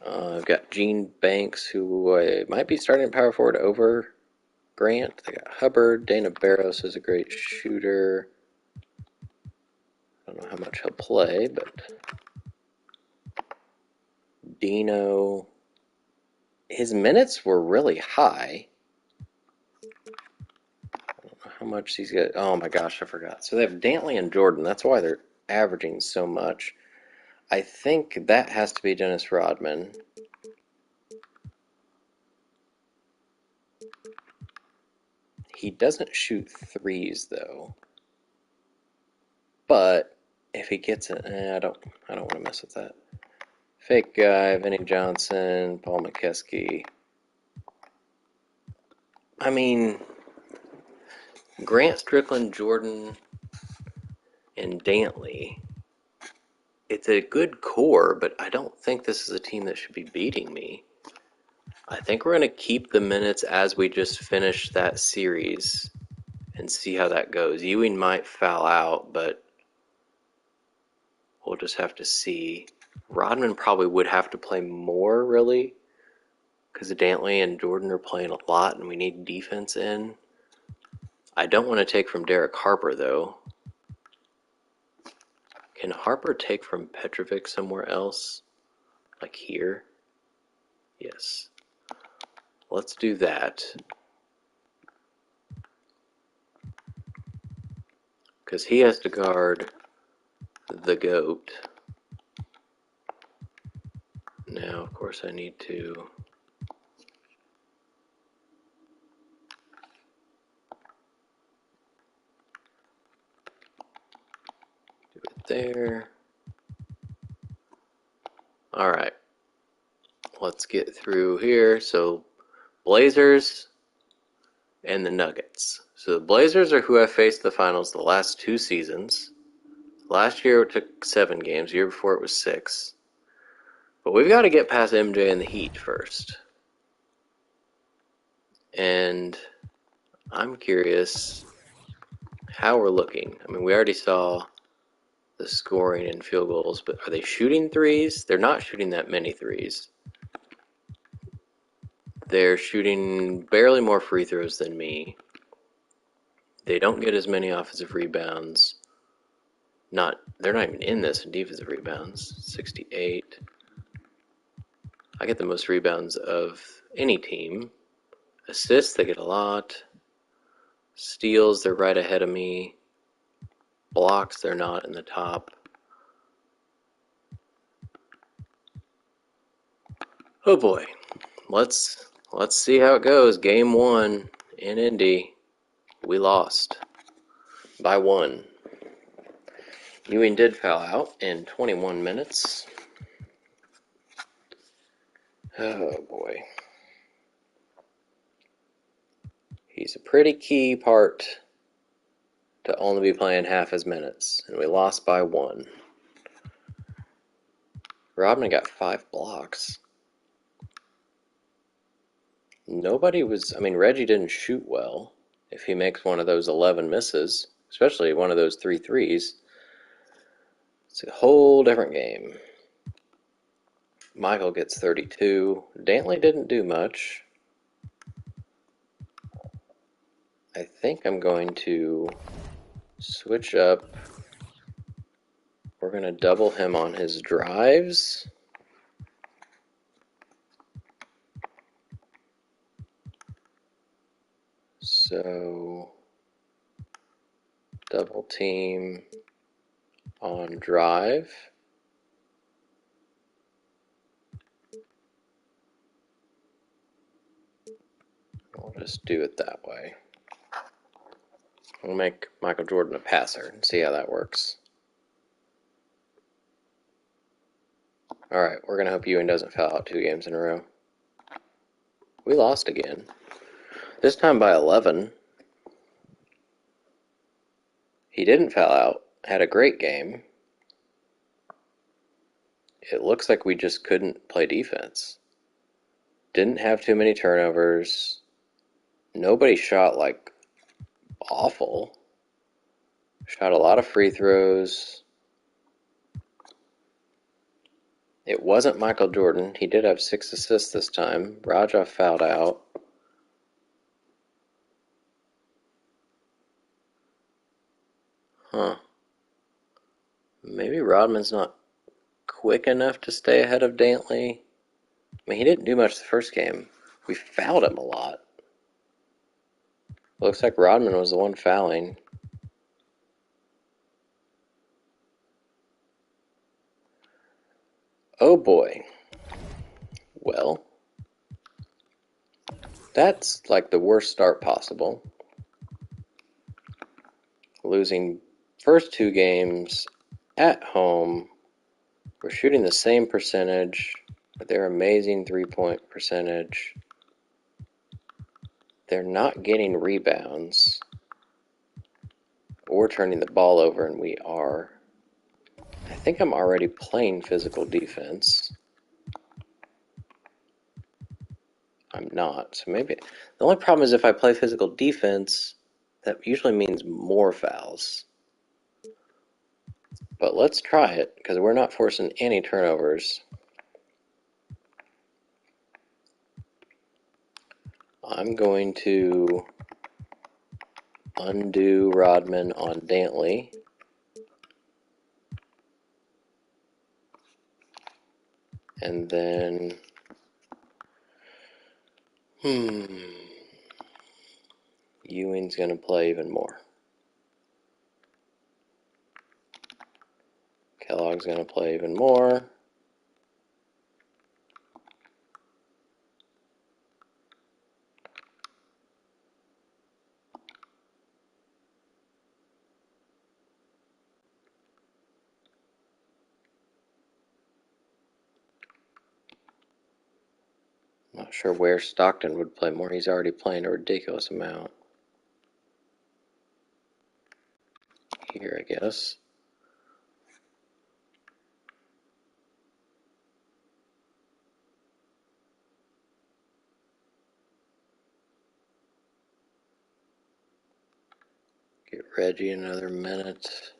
I've got Gene Banks, who might be starting at power forward over Grant. They got Hubbard. Dana Barros is a great shooter. I don't know how much he'll play, but Dino. His minutes were really high. I don't know how much he's got. Oh my gosh, I forgot. So they have Dantley and Jordan. That's why they're averaging so much. I think that has to be Dennis Rodman. He doesn't shoot threes though. But if he gets it, I don't want to mess with that. Fake guy, Vinny Johnson, Paul McKeskey. I mean, Grant, Strickland, Jordan, and Dantley. It's a good core, but I don't think this is a team that should be beating me. I think we're going to keep the minutes as we just finish that series and see how that goes. Ewing might foul out, but we'll just have to see. Rodman probably would have to play more, really, because Dantley and Jordan are playing a lot and we need defense in. I don't want to take from Derek Harper, though. Can Harper take from Petrovic somewhere else? Like here? Yes. Let's do that. Because he has to guard the GOAT. Now, of course, I need to do it there. All right. Let's get through here. So, Blazers and the Nuggets. So the Blazers are who I faced the finals the last 2 seasons. Last year it took 7 games. The year before it was 6. But we've got to get past MJ and the Heat first. And I'm curious how we're looking. I mean, we already saw the scoring and field goals, but are they shooting threes? They're not shooting that many threes. They're shooting barely more free throws than me. They don't get as many offensive rebounds. They're not even in this in defensive rebounds. 68. I get the most rebounds of any team. Assists, they get a lot. Steals, they're right ahead of me. Blocks, they're not in the top. Oh boy. Let's see how it goes. Game 1 in Indy. We lost by 1. Ewing did foul out in 21 minutes. Oh boy. He's a pretty key part to only be playing half his minutes, and we lost by 1. Rodman got 5 blocks. Reggie didn't shoot well. If he makes one of those 11 misses, especially one of those 3 threes, it's a whole different game. Michael gets 32. Dantley didn't do much. I think I'm going to switch up. We're going to double him on his drives. So, double team on drive. We'll just do it that way. We'll make Michael Jordan a passer and see how that works. Alright, we're going to hope Ewing doesn't foul out 2 games in a row. We lost again. This time by 11. He didn't foul out. Had a great game. It looks like we just couldn't play defense. Didn't have too many turnovers. Nobody shot like awful. Shot a lot of free throws. It wasn't Michael Jordan. He did have 6 assists this time. Raja fouled out. Huh. Maybe Rodman's not quick enough to stay ahead of Dantley. He didn't do much the first game. We fouled him a lot. Looks like Rodman was the one fouling. Oh boy. Well, that's like the worst start possible. losing first two games at home. We're shooting the same percentage, but their amazing three-point percentage. They're not getting rebounds or turning the ball over, and we are. I think I'm already playing physical defense. I'm not. So maybe the only problem is if I play physical defense, that usually means more fouls. But let's try it, because we're not forcing any turnovers. I'm going to undo Rodman on Dantley. And then, Ewing's going to play even more. Kellogg's going to play even more. Not sure where Stockton would play more. He's already playing a ridiculous amount. Here, I guess. Get Reggie another minute.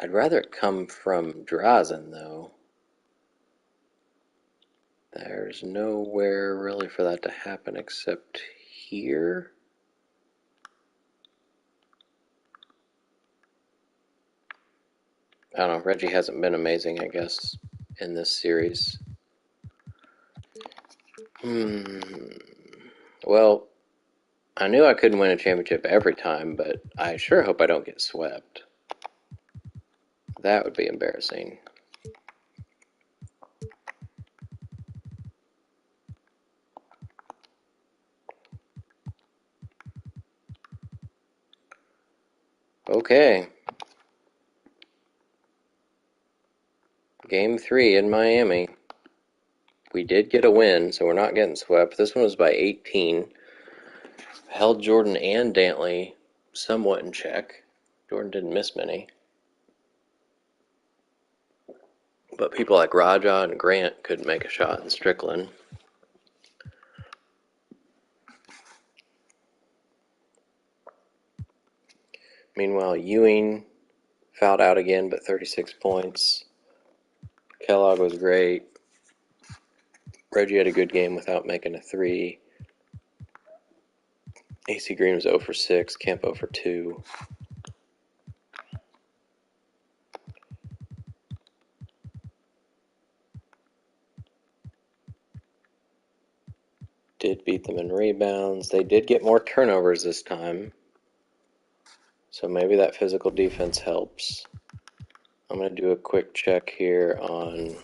I'd rather it come from Drazen, though. There's nowhere really for that to happen except here. I don't know, Reggie hasn't been amazing, I guess, in this series. Well, I knew I couldn't win a championship every time, but I sure hope I don't get swept. That would be embarrassing. Okay. Game 3 in Miami. We did get a win, so we're not getting swept. This one was by 18. Held Jordan and Dantley somewhat in check. Jordan didn't miss many. But people like Raja and Grant couldn't make a shot in Strickland. Meanwhile, Ewing fouled out again, but 36 points. Kellogg was great. Reggie had a good game without making a three. AC Green was 0 for 6. Kemp 0 for 2. Did beat them in rebounds. They did get more turnovers this time. So maybe that physical defense helps. I'm going to do a quick check here on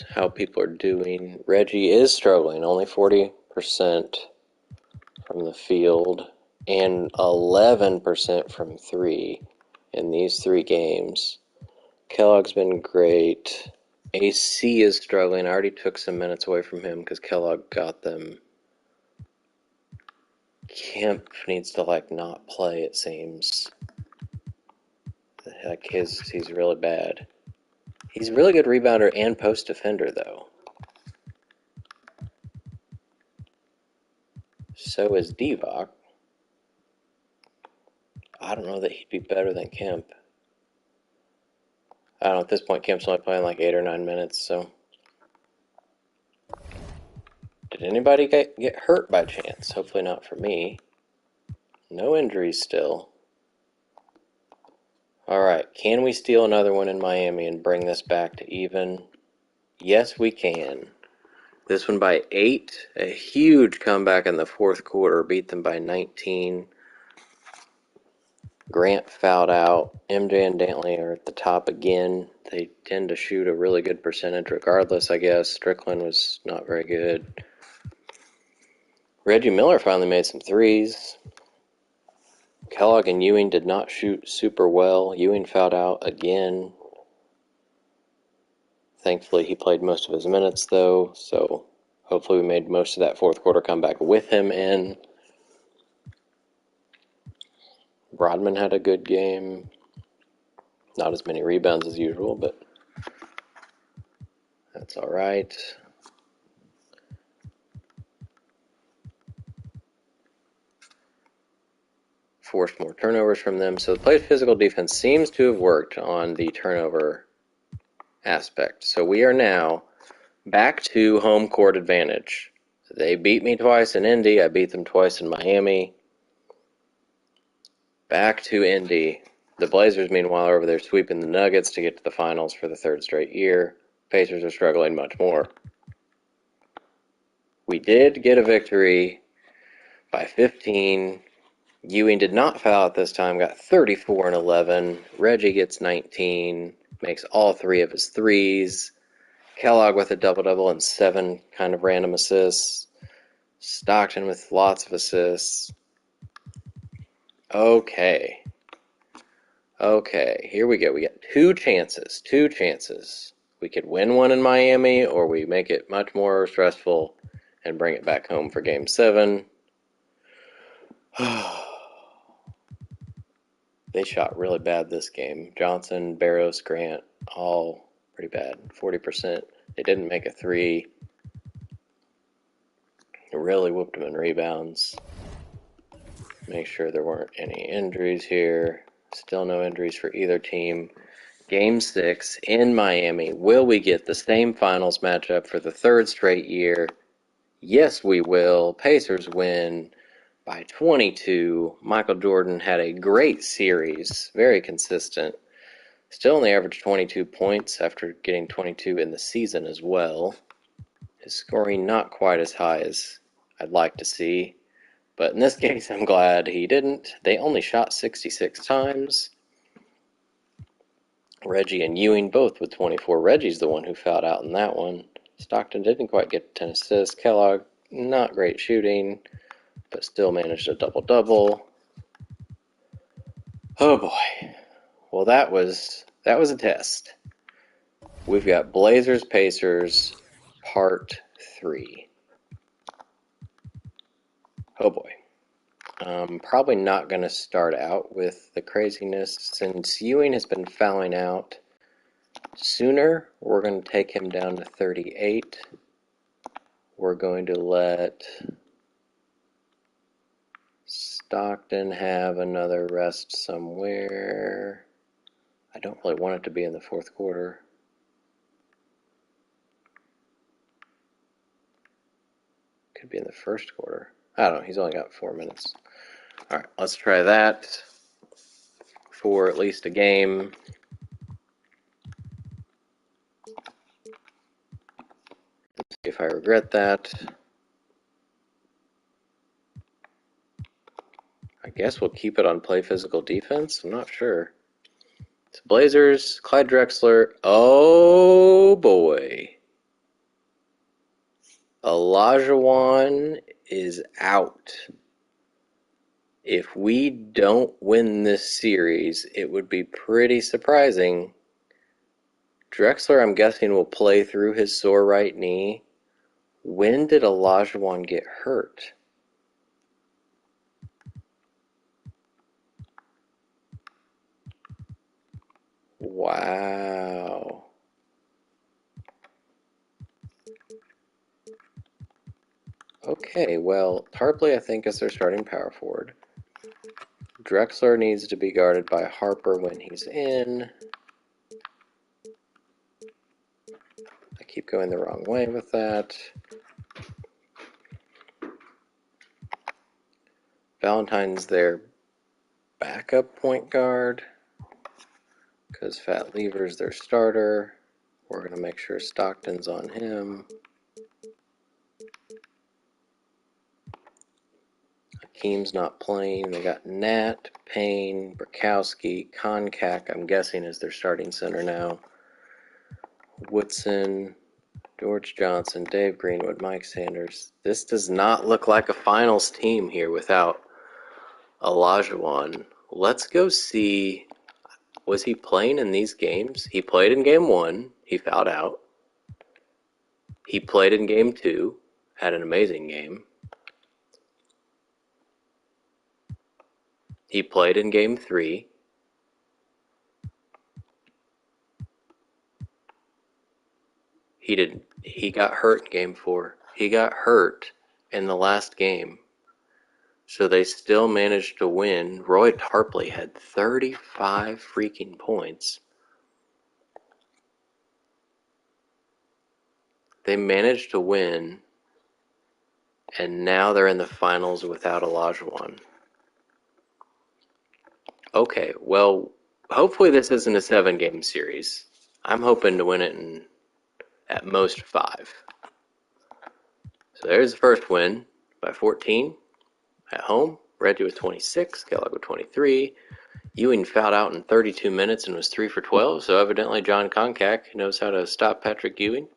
how people are doing. Reggie is struggling, only 40% from the field and 11% from three in these 3 games. Kellogg's been great. AC is struggling. I already took some minutes away from him because Kellogg got them. Kemp needs to not play, it seems. Like he's really bad. He's a really good rebounder and post defender, though. So is Divock. I don't know that he'd be better than Kemp. I don't know, at this point Kemp's only playing 8 or 9 minutes, so. Did anybody get hurt by chance? Hopefully not for me. No injuries still. Alright, can we steal another one in Miami and bring this back to even? Yes, we can. This one by 8. A huge comeback in the fourth quarter. Beat them by 19. Grant fouled out. MJ and Dantley are at the top again. They tend to shoot a really good percentage regardless, I guess. Strickland was not very good. Reggie Miller finally made some threes. Kellogg and Ewing did not shoot super well. Ewing fouled out again. Thankfully, he played most of his minutes, though, so hopefully we made most of that fourth quarter comeback with him in. Rodman had a good game. Not as many rebounds as usual, but that's all right. Forced more turnovers from them, so the play's physical defense seems to have worked on the turnover aspect. So we are now back to home court advantage. They beat me twice in Indy. I beat them twice in Miami. Back to Indy. The Blazers, meanwhile, are over there sweeping the Nuggets to get to the finals for the third straight year. Pacers are struggling much more. We did get a victory by 15. Ewing did not foul at this time, got 34 and 11. Reggie gets 19, makes all three of his threes. Kellogg with a double-double and 7 kind of random assists. Stockton with lots of assists. Okay, here we go. We got two chances. We could win one in Miami, or we make it much more stressful and bring it back home for Game 7. They shot really bad this game. Johnson, Barros, Grant, all pretty bad. 40%. They didn't make a three. They really whooped them in rebounds. Make sure there weren't any injuries here. Still no injuries for either team. Game 6 in Miami. Will we get the same finals matchup for the third straight year? Yes, we will. Pacers win by 22. Michael Jordan had a great series, very consistent. Still only averaged 22 points after getting 22 in the season as well. His scoring not quite as high as I'd like to see, but in this case I'm glad he didn't. They only shot 66 times. Reggie and Ewing both with 24. Reggie's the one who fouled out in that one. Stockton didn't quite get 10 assists. Kellogg, not great shooting, but still managed a double-double. Oh boy. Well, that was a test. We've got Blazers Pacers Part 3. Oh boy. Probably not going to start out with the craziness. Since Ewing has been fouling out sooner, we're going to take him down to 38. We're going to let Stockton have another rest somewhere. I don't really want it to be in the fourth quarter. Could be in the first quarter. I don't know. He's only got 4 minutes. All right, let's try that for at least a game. Let's see if I regret that. I guess we'll keep it on play physical defense. I'm not sure. It's Blazers, Clyde Drexler. Oh boy. Olajuwon is out. If we don't win this series, it would be pretty surprising. Drexler, I'm guessing, will play through his sore right knee. When did Olajuwon get hurt? Wow. Okay, well, Tarpley, I think, is their starting power forward. Drexler needs to be guarded by Harper when he's in. I keep going the wrong way with that. Valentine's their backup point guard because Fat Lever's their starter. We're going to make sure Stockton's on him. Hakeem's not playing. They got Nat, Payne, Burkowski, Koncak, I'm guessing, is their starting center now. Woodson, George Johnson, Dave Greenwood, Mike Sanders. This does not look like a finals team here without Olajuwon. Let's go see. Was he playing in these games? He played in game 1. He fouled out. He played in game 2. Had an amazing game. He played in game 3. He got hurt in game 4. He got hurt in the last game. So they still managed to win. Roy Tarpley had 35 freaking points. They managed to win, and now they're in the finals without Olajuwon. Okay, well, hopefully this isn't a 7-game series. I'm hoping to win it in at most 5. So there's the first win by 14 at home. Reggie with 26, Kellogg with 23. Ewing fouled out in 32 minutes and was 3 for 12, so evidently John Koncak knows how to stop Patrick Ewing.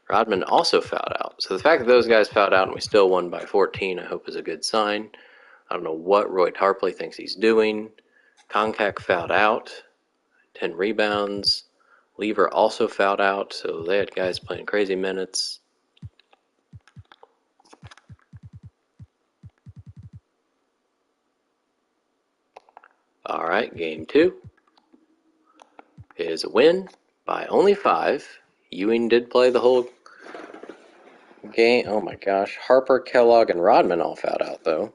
Rodman also fouled out. So the fact that those guys fouled out and we still won by 14, I hope is a good sign. I don't know what Roy Tarpley thinks he's doing. Koncak fouled out, 10 rebounds. Lever also fouled out, so they had guys playing crazy minutes. All right, game 2 is a win by only 5. Ewing did play the whole game. Oh my gosh. Harper, Kellogg, and Rodman all fouled out, though.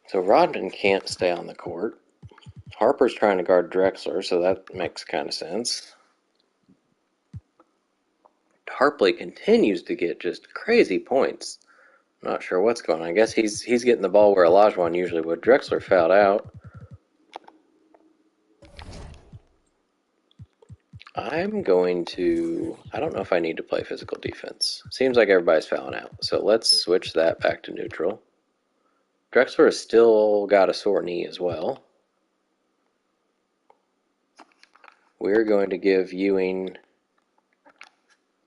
So Rodman can't stay on the court. Harper's trying to guard Drexler, so that makes kind of sense. Tarpley continues to get just crazy points. I'm not sure what's going on. I guess he's getting the ball where Olajuwon usually would. Drexler fouled out. I'm going to... I don't know if I need to play physical defense. Seems like everybody's fouling out. So let's switch that back to neutral. Drexler has still got a sore knee as well. We're going to give Ewing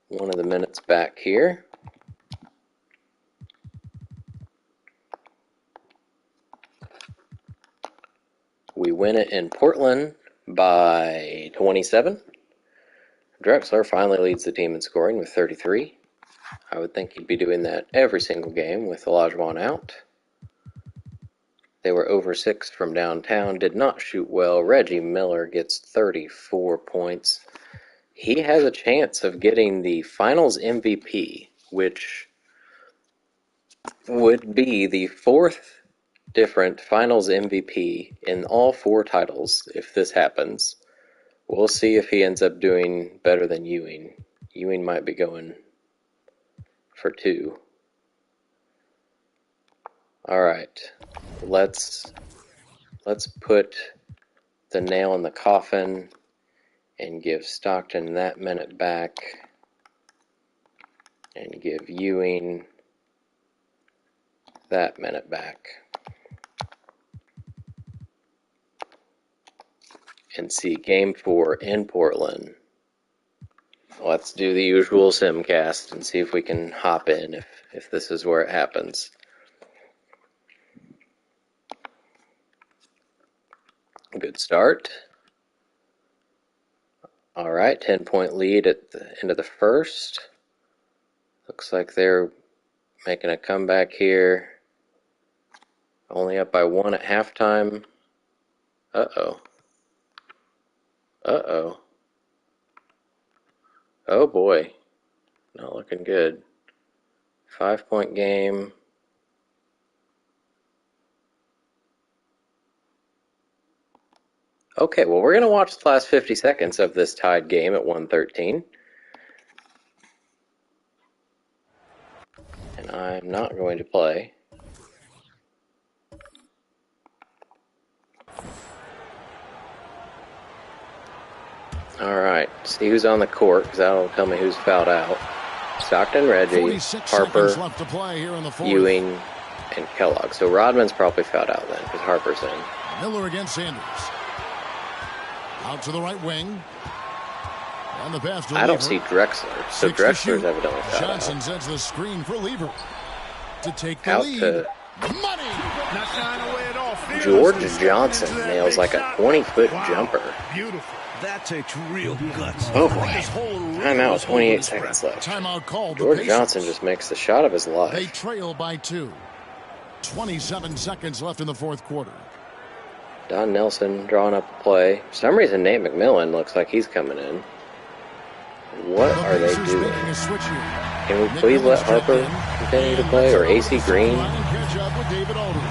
one of the minutes back here. We win it in Portland by 27. Drexler finally leads the team in scoring with 33. I would think he'd be doing that every single game with Olajuwon out. They were over 6 from downtown, did not shoot well. Reggie Miller gets 34 points. He has a chance of getting the finals MVP, which would be the 4th different finals MVP in all 4 titles if this happens. We'll see if he ends up doing better than Ewing. Ewing might be going for 2. All right, let's put the nail in the coffin and give Stockton that minute back and give Ewing that minute back. And see game 4 in Portland. Let's do the usual simcast and see if we can hop in if this is where it happens. Good start. All right, 10-point lead at the end of the first. Looks like they're making a comeback here. Only up by 1 at halftime. Uh-oh. Uh-oh. Oh boy. Not looking good. 5-point game. Okay, well, we're going to watch the last 50 seconds of this tied game at 113. And I'm not going to play. Alright, see who's on the court, because that'll tell me who's fouled out. Stockton, Reggie, Harper, Ewing, and Kellogg. So Rodman's probably fouled out then, because Harper's in. Miller against Sanders. Out to the right wing. On the pass to I don't Lever. see Drexler, so Drexler's evidently fouled Johnson out. sends the screen for Lever to take the Out lead. to Money. Not shying away at all. George Johnson nails like a 20-foot jumper. Beautiful. That takes real guts. Oh boy. Timeout with 28 seconds left. Timeout called. George Johnson just makes the shot of his They life. trail by 2. 27 seconds left in the fourth quarter. Don Nelson drawing up a play. For some reason, Nate McMillan looks like he's coming in. What The are they Pacers doing? making a switch here. Can we please let Harper continue to play, or AC Green? Catch up with David Aldridge.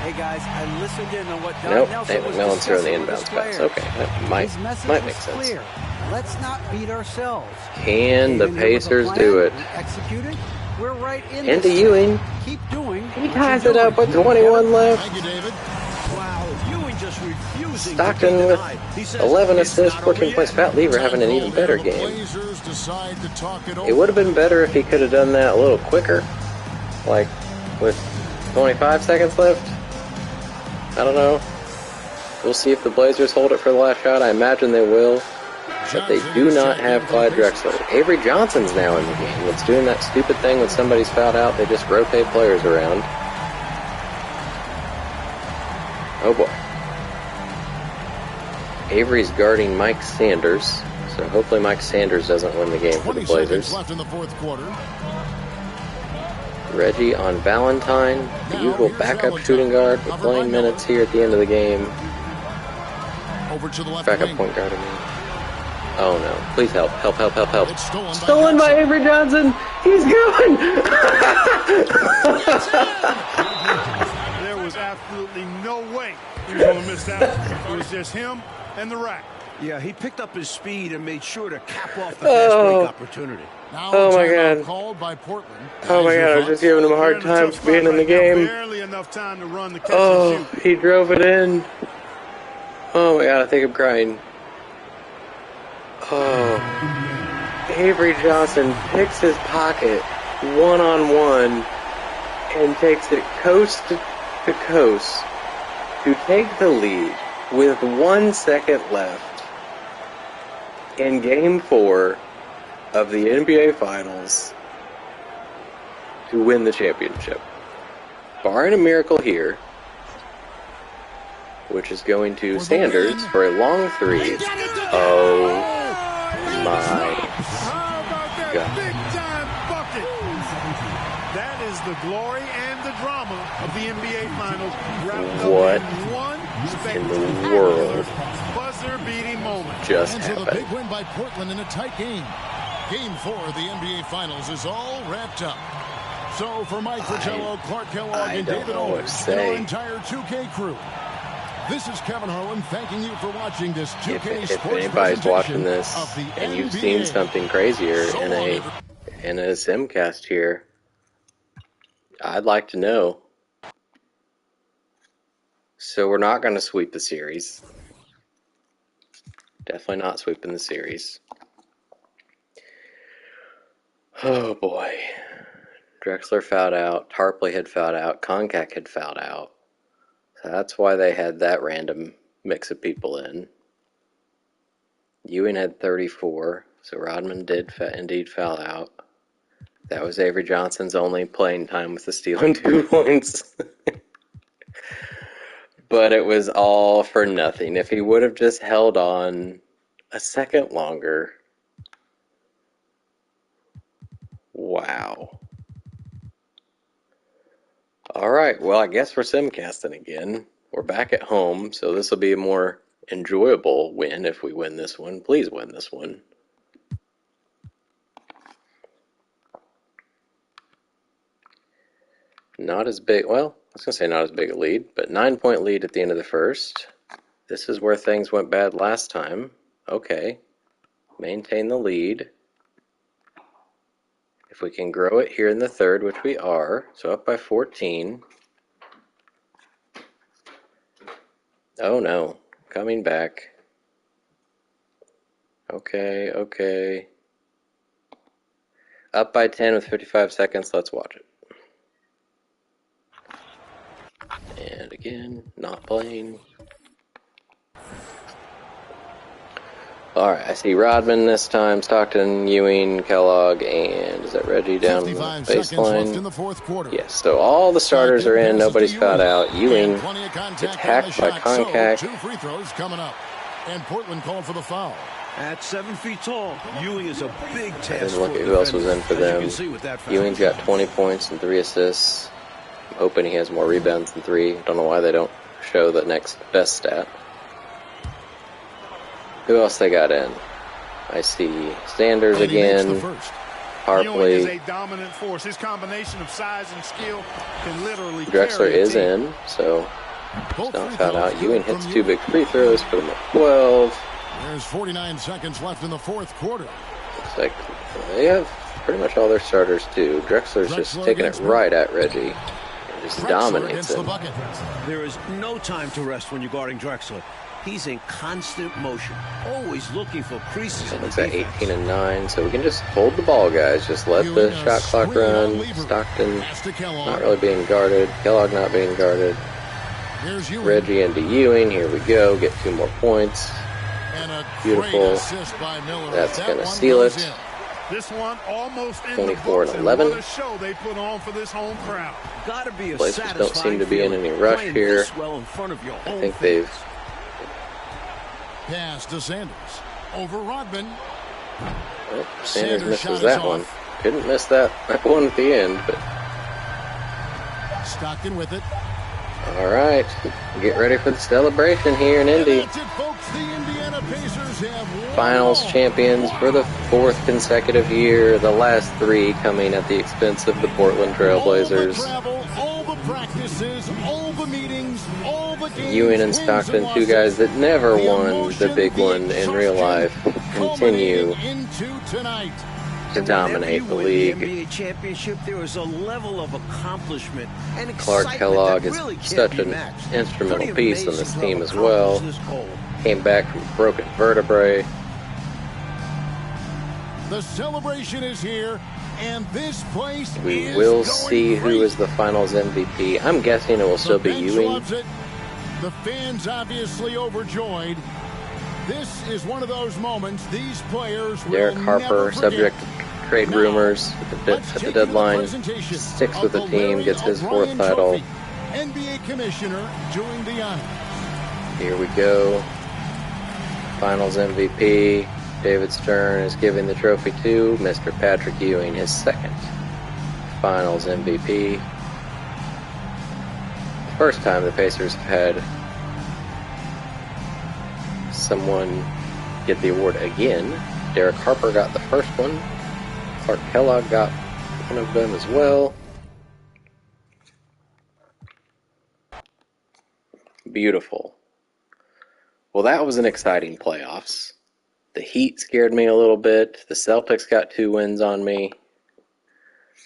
Hey guys, I listened in on what Don Nope, Nelson Nate was McMillan's throwing the discussing with his inbounds pass. players. Okay, that might make was sense. clear. Let's not beat ourselves. Can the Came in here with a Pacers plan, do it? we executed. We're right in Into this Ewing. thing. Keep doing. He what ties you're it up doing. with 21 left. Thank you, David. Wow, Ewing just refusing Stockton to be with denied. He says 11 it's assists, not 14 over points. yet. Fat Lever having an even better The game. Blazers decide to talk it It would have been better if he could have done that a little quicker, like with 25 seconds left. I don't know. We'll see if the Blazers hold it for the last shot. I imagine they will, but they do not have Clyde Drexler. Avery Johnson's now in the game. It's doing that stupid thing when somebody's fouled out. They just rotate players around. Oh boy. Avery's guarding Mike Sanders, so hopefully Mike Sanders doesn't win the game for the 20 seconds Blazers. left in the fourth quarter. Reggie on Valentine, the usual backup shooting guard, with playing minutes here at the end of the game. Over to the left Backup wing. point guard, I mean. Oh no, please help, help, help, help, help. It's stolen by Stolen by Johnson. Avery Johnson! He's going! There was absolutely no way he was going to miss that one. It was just him and the rack. Yeah, he picked up his speed and made sure to cap off the fast break opportunity. Now Oh, my timeout God. called by Portland. Oh my Guys, your god, I was thoughts? just giving him a hard They're in a time tough for being spot in the right now. game. Barely enough time to run the catch Oh, and shoot. he drove it in. Oh my god, I think I'm crying. Oh. Avery Johnson picks his pocket one-on-one and takes it coast to coast to take the lead with 1 second left in Game 4 of the NBA Finals to win the championship. Barring a miracle here, which is going to Sanders for a long three. Oh my How about that God. big-time bucket? That is the glory and the drama of the NBA Finals wrapped What up in one in the world buzzer-beating moment. just And so the happened? big win by Portland in a tight game. Game 4 of the NBA Finals is all wrapped up. So for Mike Fratello, Clark Kellogg, I and don't David know what to Aldridge, and say. our entire 2K crew, this is Kevin Harlan thanking you for watching this 2K If Sports anybody's watching presentation this of the and you've NBA. seen something crazier So in long, a simcast here, I'd like to know. So we're not going to sweep the series. Definitely not sweeping the series. Oh boy. Drexler fouled out. Tarpley had fouled out. Konkak had fouled out. So that's why they had that random mix of people in. Ewing had 34, so Rodman did indeed foul out. That was Avery Johnson's only playing time with the steal and 2 points. But it was all for nothing. If he would have just held on a second longer. Wow. Alright, well I guess we're simcasting again. We're back at home, so this will be a more enjoyable win if we win this one. Please win this one. Not as big, well, I was going to say not as big a lead, but 9-point lead at the end of the first. This is where things went bad last time. Okay. Maintain the lead. If we can grow it here in the third, which we are, so up by 14. Oh no, coming back. Okay, okay. Up by 10 with 55 seconds, let's watch it. And again, not playing. Alright, I see Rodman this time, Stockton, Ewing, Kellogg, and is that Reggie down the 55 seconds left in the baseline? fourth quarter. Yes, so all the starters are in, nobody's caught out. Ewing And plenty of contact gets on hacked the by shot, so contact. 2 free throws coming up. And Portland called for the foul. At 7 feet tall, Ewing is a big task. And look at who else was in for As you them. can see with that foul. Ewing's got 20 points and 3 assists. I'm hoping he has more rebounds than 3. Don't know why they don't show the next best stat. Who else they got in? I see Sanders And he makes the again. first. Ewing is Harpley. a dominant force. His combination of size and skill can literally Drexler carry a is team. in, so Both not free fouled throws out. Ewing good hits from 2 big free throws, put him at 12. There's 49 seconds left in the fourth quarter. Looks like they have pretty much all their starters too. Drexler's just Drexler taking it against right at Reggie. And just Drexler dominates against the him. bucket. There is no time to rest when you're guarding Drexler. He's in constant motion, always looking for creases in the Looks at defense. 18 and 9, so we can just hold the ball, guys. Just let the Ewing, a shot clock screen on run. Lever. Stockton Pass to Kellogg. not really being guarded. Kellogg not being guarded. Here's Ewing. Reggie into Ewing. Here we go. Get 2 more points. And a Beautiful. great assist by Miller. That's That gonna one seal goes it. in. This one almost in 24 the books, and 11. what a show they put on for this home crowd. Gotta be a Blazers satisfying don't seem to be in feeling, any rush playing here. this well in front of your I home think fans. they've Pass to Sanders. Over Rodman. Oh, Sanders Sanders shot misses is that off. one. Couldn't miss that one at the end, but Stockton with it. all right. Get ready for the celebration here in And Indy. that's it, folks. The Indiana Pacers have won Finals it all. champions for the 4th consecutive year. The last 3 coming at the expense of the Portland All the Trailblazers. travel, all the practices, all the meetings, all the games, Ewing and wins Stockton, 2 losses. guys that never The won the emotion, big the one in real life, continue culminating into tonight. to dominate the Whenever you win league. the NBA championship, there is a level of accomplishment and Clark excitement Kellogg that is really can't such be an matched. instrumental Pretty piece on amazing this to team have as well. accomplished this goal. Came back from broken vertebrae. The celebration is here, and this place We is will going see who crazy. is the finals MVP. I'm guessing it will still The be bench Ewing. loves it. The fans obviously overjoyed. This is one of those moments these players will Derek never Harper, forget. subject to trade rumors Let's at the take you to deadline. presentation Sticks of with the team, Larry gets his 4th O'Brien title. Trophy. NBA Commissioner doing the honors. Here we go. Finals MVP. David Stern is giving the trophy to Mr. Patrick Ewing, his 2nd Finals MVP. First time the Pacers have had someone get the award again. Derek Harper got the first one. Clark Kellogg got one of them as well. Beautiful. Well, that was an exciting playoffs. The Heat scared me a little bit. The Celtics got 2 wins on me.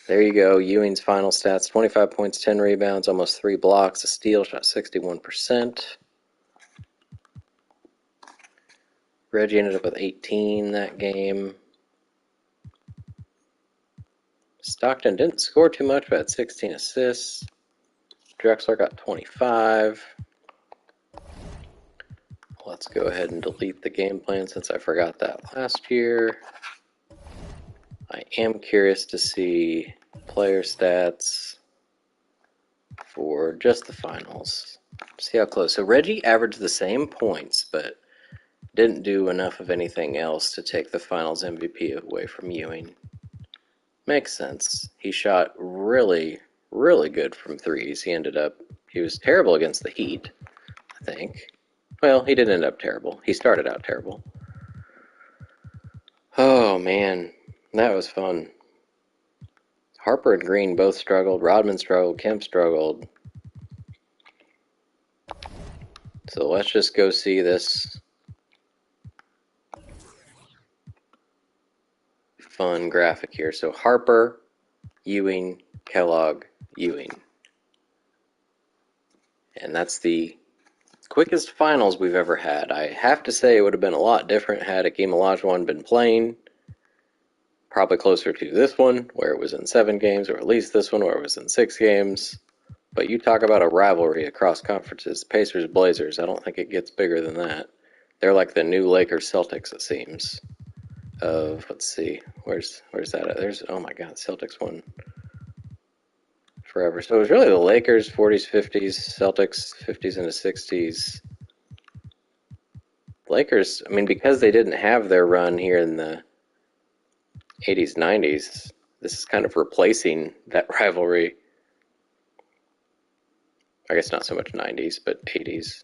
There you go. Ewing's final stats: 25 points, 10 rebounds, almost 3 blocks, a steal, shot 61%. Reggie ended up with 18 that game. Stockton didn't score too much, but had 16 assists. Drexler got 25. Let's go ahead and delete the game plan since I forgot that last year. I am curious to see player stats for just the finals. See how close. So Reggie averaged the same points, but didn't do enough of anything else to take the finals MVP away from Ewing. Makes sense. He shot really, really good from threes. He was terrible against the Heat, I think. Well, he didn't end up terrible. He started out terrible. Oh, man. That was fun. Harper and Green both struggled. Rodman struggled. Kemp struggled. So let's just go see this fun graphic here. So Harper, Ewing, Kellogg, Ewing. And that's the quickest finals we've ever had. I have to say it would have been a lot different had Hakeem Olajuwon been playing. Probably closer to this one, where it was in 7 games, or at least this one, where it was in 6 games. But you talk about a rivalry across conferences, Pacers-Blazers, I don't think it gets bigger than that. They're like the new Lakers Celtics, it seems. Let's see, where's that at? There's, oh my God, Celtics won forever. So it was really the Lakers 40s, 50s, Celtics 50s into 60s. Lakers, I mean, because they didn't have their run here in the 80s, 90s, this is kind of replacing that rivalry. I guess not so much 90s, but 80s.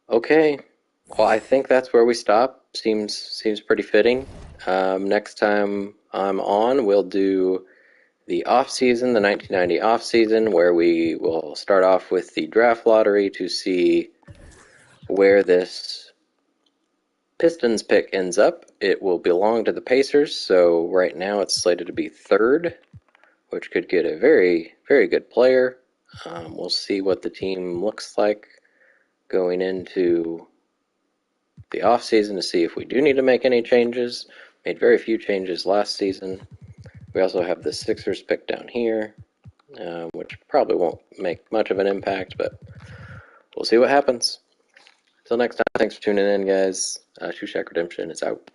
Okay, well, I think that's where we stop. Seems pretty fitting. Next time I'm on, we'll do the off season, the 1990 off season, where we will start off with the draft lottery to see where this Pistons pick ends up. It will belong to the Pacers, so right now it's slated to be third, which could get a very, very good player. We'll see what the team looks like going into the offseason to see if we do need to make any changes. Made very few changes last season. We also have the Sixers pick down here, which probably won't make much of an impact, but we'll see what happens. Until next time, thanks for tuning in, guys. Shoe Shack Redemption is out.